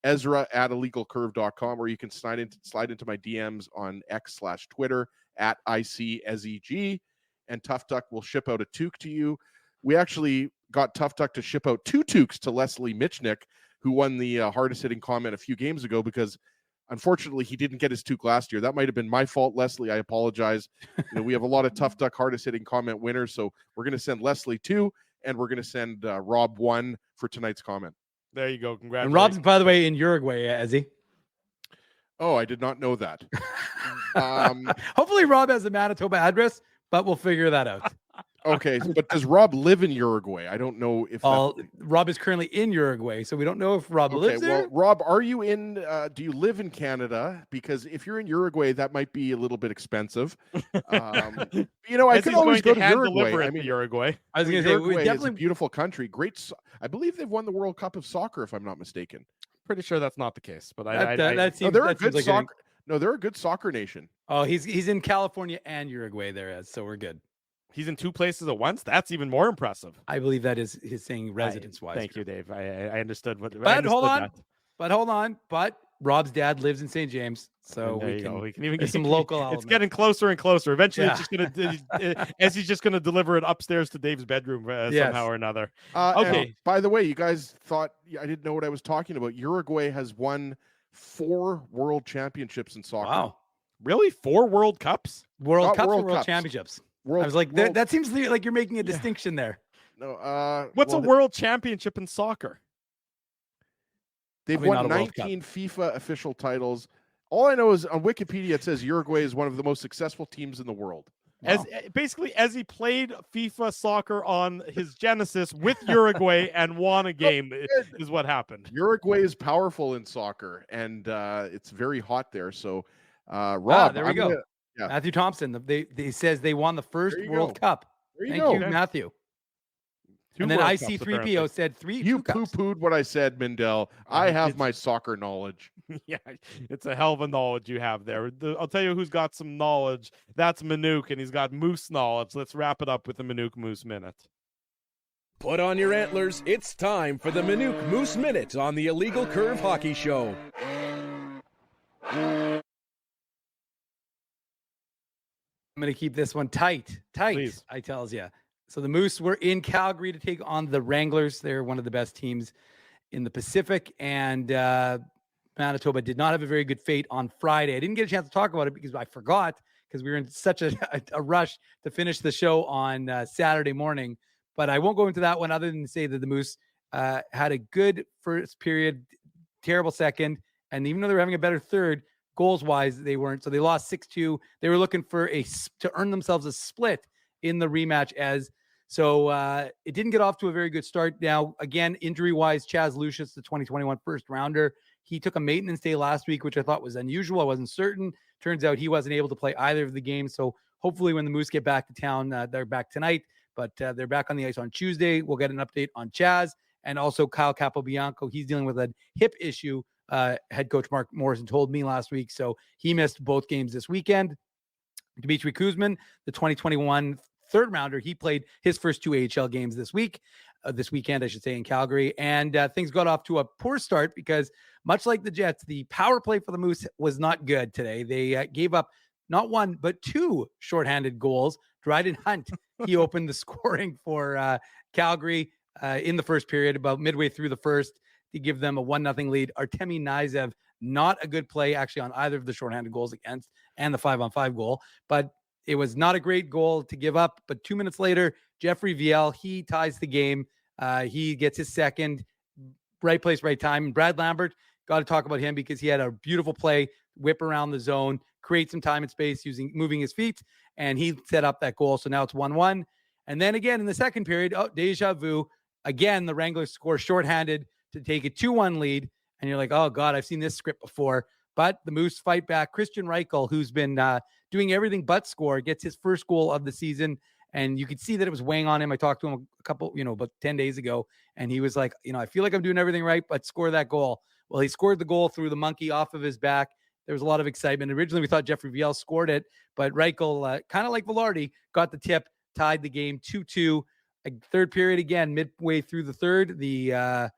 Ezra@illegalcurve.com, or you can slide into my DMs on X/Twitter @ICSEG, and Tough Duck will ship out a toque to you. We actually got Tough Duck to ship out 2 toques to Leslie Mitchnick, who won the hardest hitting comment a few games ago because unfortunately, he didn't get his toque last year. That might have been my fault, Leslie. I apologize. We have a lot of Tough Duck hardest hitting comment winners, so we're going to send Leslie 2, and we're going to send Rob 1 for tonight's comment. There you go. Congratulations. And Rob's, by the way, in Uruguay, is he? Oh, I did not know that. Hopefully, Rob has a Manitoba address, but we'll figure that out. Okay, but does Rob live in Uruguay? I don't know if Rob is currently in Uruguay, so we don't know if Rob lives there. Well, Rob, are you in? Do you live in Canada? Because if you're in Uruguay, that might be a little bit expensive. I could always go to Uruguay. Uruguay. I was going to say, we definitely is a beautiful country. Great. I believe they've won the World Cup of Soccer, if I'm not mistaken. Pretty sure that's not the case, but they're a good soccer. No, they're a good soccer nation. Oh, he's in California and Uruguay there, so we're good. He's in 2 places at once. That's even more impressive. I believe that is his saying residence-wise. Thank you, Dave. I understood what. But hold on. But Rob's dad lives in St. James, so we can even get some local elements. It's getting closer and closer. Eventually, it's just gonna as he's just gonna deliver it upstairs to Dave's bedroom somehow or another. Okay. By the way, you guys thought I didn't know what I was talking about. Uruguay has won 4 world championships in soccer. Wow, really? 4 World Cups? World Championships. I was like, that seems like you're making a distinction there. No. What's a world championship in soccer? They've won 19 FIFA official titles. All I know is on Wikipedia it says Uruguay is one of the most successful teams in the world. Wow. As he played FIFA soccer on his Genesis with Uruguay and won a game is what happened. Uruguay is powerful in soccer, and it's very hot there. So, Rob, there we go. Yeah. Matthew Thompson. They says they won the first World Cup. There you Thank go. you, Matthew. And then World Cups, apparently. IC3PO said two You cups. poo-pooed what I said, Mindell. I have my soccer knowledge. Yeah, it's a hell of a knowledge you have there. I'll tell you who's got some knowledge. That's Manuk, and he's got Moose knowledge. Let's wrap it up with the Manuk Moose Minute. Put on your antlers. It's time for the Manuk Moose Minute on the Illegal Curve Hockey Show. I'm going to keep this one tight. Please. I tells you. So the Moose were in Calgary to take on the Wranglers. They're one of the best teams in the Pacific, and Manitoba did not have a very good fate on Friday. I didn't get a chance to talk about it because I forgot, because we were in such a rush to finish the show on Saturday morning. But I won't go into that one other than to say that the Moose had a good first period, terrible second, and even though they were having a better third, goals-wise, they weren't. So they lost 6-2. They were looking for to earn themselves a split in the rematch. So it didn't get off to a very good start. Now, again, injury-wise, Chaz Lucius, the 2021 first-rounder, he took a maintenance day last week, which I thought was unusual. I wasn't certain. Turns out he wasn't able to play either of the games. So hopefully when the Moose get back to town, they're back tonight, but they're back on the ice on Tuesday. We'll get an update on Chaz and also Kyle Capobianco. He's dealing with a hip issue. Head coach Mark Morrison told me last week. So he missed both games this weekend. Dmitry Kuzmin, the 2021 third rounder, he played his first two AHL games this weekend, I should say, in Calgary. And things got off to a poor start because, much like the Jets, the power play for the Moose was not good today. They gave up not one, but two shorthanded goals. Dryden Hunt, he opened the scoring for Calgary in the first period, about midway through the first, to give them a 1-0 lead. Artemi Nizev, not a good play actually on either of the shorthanded goals against and the 5-on-5 goal, but it was not a great goal to give up. But 2 minutes later, Jeffrey Viel, he ties the game. He gets his second. Right place, right time. And Brad Lambert, got to talk about him because he had a beautiful play, whip around the zone, create some time and space moving his feet, and he set up that goal. So now it's 1-1. And then again in the second period, deja vu. Again, the Wranglers score shorthanded to take a 2-1 lead. And you're like, oh, God, I've seen this script before. But the Moose fight back. Christian Reichel, who's been doing everything but score, gets his first goal of the season. And you could see that it was weighing on him. I talked to him a couple, about 10 days ago. And he was like, I feel like I'm doing everything right, but score that goal. Well, he scored the goal through the monkey off of his back. There was a lot of excitement. Originally, we thought Jeffrey Viel scored it, but Reichel, kind of like Velarde, got the tip, tied the game 2-2. Third period again, midway through the third, the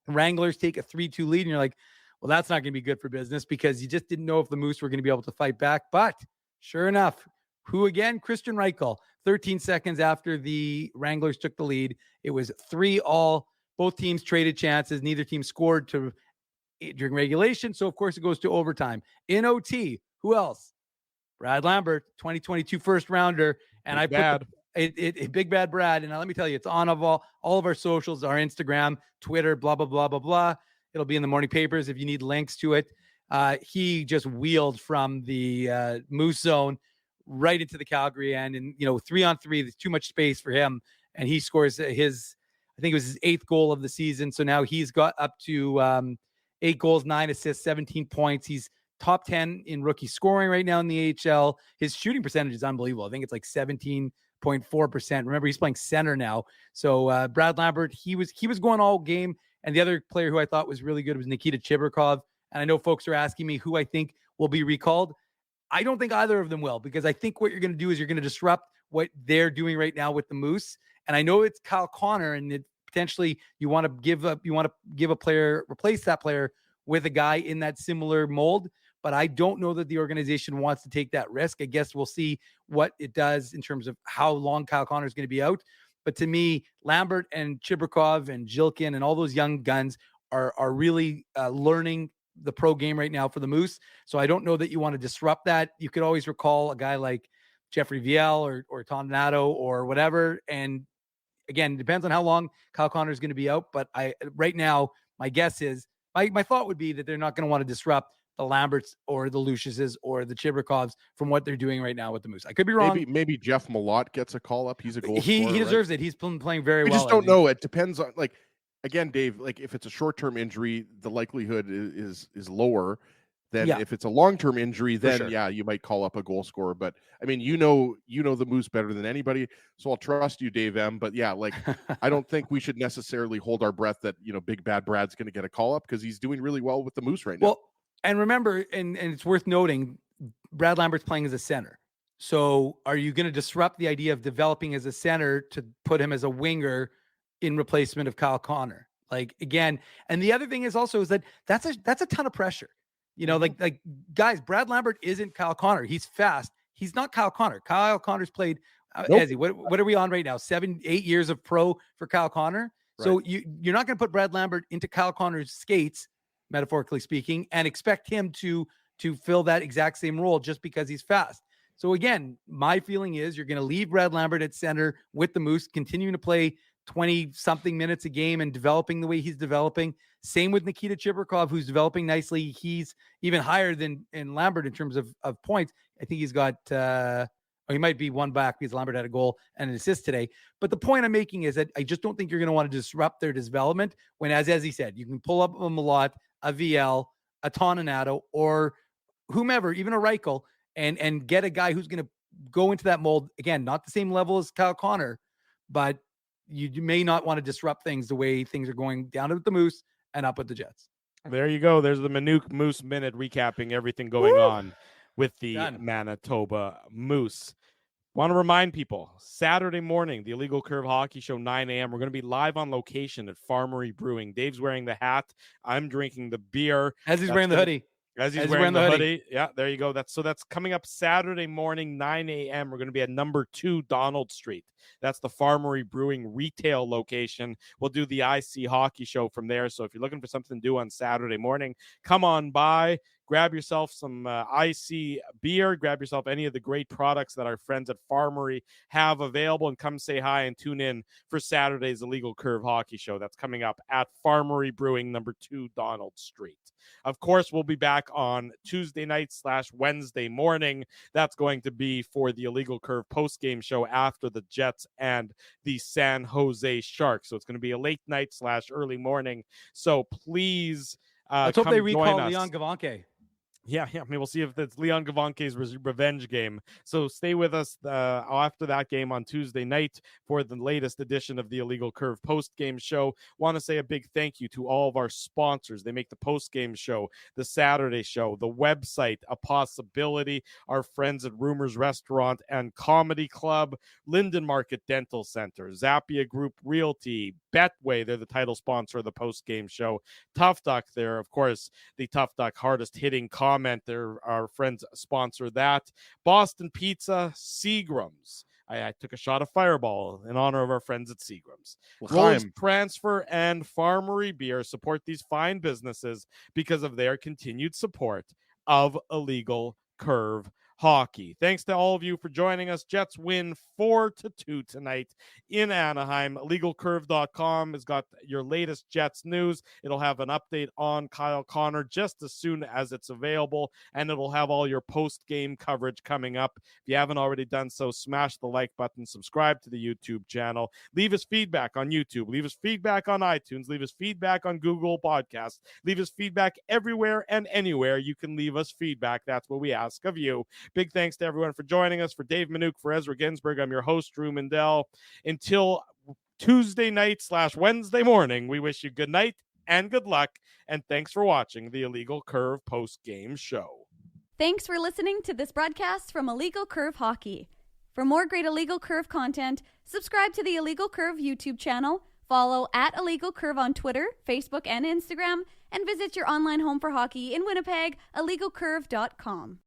Wranglers take a 3-2 lead, and you're like, well, that's not going to be good for business because you just didn't know if the Moose were going to be able to fight back. But sure enough, who again? Christian Reichel. 13 seconds after the Wranglers took the lead, it was 3-3. Both teams traded chances. Neither team scored during regulation, so of course it goes to overtime. In OT, who else? Brad Lambert, 2022 first rounder, and Big bad. Big Bad Brad. And let me tell you, it's on all of our socials, our Instagram, Twitter, blah, blah, blah, blah, blah. It'll be in the morning papers if you need links to it. He just wheeled from the Moose zone right into the Calgary end. And, 3-on-3, there's too much space for him. And he scores I think it was his 8th goal of the season. So now he's got up to 8 goals, 9 assists, 17 points. He's top 10 in rookie scoring right now in the AHL. His shooting percentage is unbelievable. I think it's like 17.4%. Remember, he's playing center now. So Brad Lambert, he was going all game. And the other player who I thought was really good was Nikita Chibrikov. And I know folks are asking me who I think will be recalled. I don't think either of them will, because I think what you're going to do is you're going to disrupt what they're doing right now with the Moose. And I know it's Kyle Connor, and potentially you want to give a player, replace that player with a guy in that similar mold. But I don't know that the organization wants to take that risk. I guess we'll see what it does in terms of how long Kyle Connor is going to be out. But to me, Lambert and Chibrikov and Jilkin and all those young guns are really learning the pro game right now for the Moose. So I don't know that you want to disrupt that. You could always recall a guy like Jeffrey Viel or Tom Donato or whatever. And again, it depends on how long Kyle Connor is going to be out. But right now, my guess is, my thought would be that they're not going to want to disrupt the Lamberts or the Luciuses or the Chibrikovs from what they're doing right now with the Moose. I could be wrong. Maybe Jeff Malott gets a call up. He's a goal scorer. He deserves it. He's playing very well. We just don't know. It depends on, again, Dave, if it's a short-term injury, the likelihood is lower. then Yeah. if it's a long-term injury, then sure. yeah, you might call up a goal scorer. But I mean, you know the Moose better than anybody, so I'll trust you, Dave M. But yeah, like I don't think we should necessarily hold our breath that Big Bad Brad's going to get a call up, because he's doing really well with the Moose right now. Well, and remember, and it's worth noting, Brad Lambert's playing as a center. So are you going to disrupt the idea of developing as a center to put him as a winger in replacement of Kyle Connor? Like, again, and the other thing is also is that that's a ton of pressure. Like guys, Brad Lambert isn't Kyle Connor. He's fast. He's not Kyle Connor. Kyle Connor's played, Ezzy, what are we on right now? 7-8 years of pro for Kyle Connor. Right. So you're not going to put Brad Lambert into Kyle Connor's skates, metaphorically speaking, and expect him to fill that exact same role just because he's fast. So again, my feeling is you're going to leave Brad Lambert at center with the Moose, continuing to play 20-something minutes a game and developing the way he's developing. Same with Nikita Chibrikov, who's developing nicely. He's even higher than Lambert in terms of points. I think he's got, he might be one back because Lambert had a goal and an assist today. But the point I'm making is that I just don't think you're going to want to disrupt their development when, as he said, you can pull up a Malott, a VL, a Toninato, or whomever, even a Reichel, and get a guy who's going to go into that mold. Again, not the same level as Kyle Connor, but you may not want to disrupt things the way things are going down with the Moose and up with the Jets. There you go. There's the Manuk Moose Minute recapping everything going on with the Manitoba Moose. Want to remind people, Saturday morning, the Illegal Curve Hockey Show, 9 a.m. We're going to be live on location at Farmery Brewing. Dave's wearing the hat. I'm drinking the beer. As he's wearing the hoodie. As he's wearing the hoodie. Yeah, there you go. That's coming up Saturday morning, 9 a.m. We're going to be at number 2 Donald Street. That's the Farmery Brewing retail location. We'll do the IC Hockey Show from there. So if you're looking for something to do on Saturday morning, come on by. Grab yourself some IC beer. Grab yourself any of the great products that our friends at Farmery have available, and come say hi and tune in for Saturday's Illegal Curve Hockey Show. That's coming up at Farmery Brewing, number 2 Donald Street. Of course, we'll be back on Tuesday night / Wednesday morning. That's going to be for the Illegal Curve post-game show after the Jets and the San Jose Sharks. So it's going to be a late night / early morning. So please let's hope they recall Leon Gavanke. Yeah. I mean, we'll see if it's Leon Gavanke's revenge game. So stay with us after that game on Tuesday night for the latest edition of the Illegal Curve post-game show. Want to say a big thank you to all of our sponsors. They make the post-game show, the Saturday show, the website a possibility. Our friends at Rumors Restaurant and Comedy Club, Linden Market Dental Center, Zappia Group Realty, Betway, they're the title sponsor of the post-game show. Tough Duck, they're, of course, the Tough Duck hardest hitting comment. They're our friends sponsor that. Boston Pizza, Seagram's. I took a shot of Fireball in honor of our friends at Seagram's. Rose Transfer and Farmery Beer support these fine businesses because of their continued support of Illegal Curve Hockey. Thanks to all of you for joining us. Jets win 4-2 tonight in Anaheim. LegalCurve.com has got your latest Jets news. It'll have an update on Kyle Connor just as soon as it's available, and it'll have all your post-game coverage coming up. If you haven't already done so, smash the like button, subscribe to the YouTube channel, leave us feedback on YouTube, leave us feedback on iTunes, leave us feedback on Google Podcasts, leave us feedback everywhere and anywhere you can leave us feedback. That's what we ask of you. Big thanks to everyone for joining us. For Dave Manuk, for Ezra Ginsburg, I'm your host, Drew Mandel. Until Tuesday night / Wednesday morning, we wish you good night and good luck. And thanks for watching the Illegal Curve post-game show. Thanks for listening to this broadcast from Illegal Curve Hockey. For more great Illegal Curve content, subscribe to the Illegal Curve YouTube channel, follow at Illegal Curve on Twitter, Facebook, and Instagram, and visit your online home for hockey in Winnipeg, illegalcurve.com.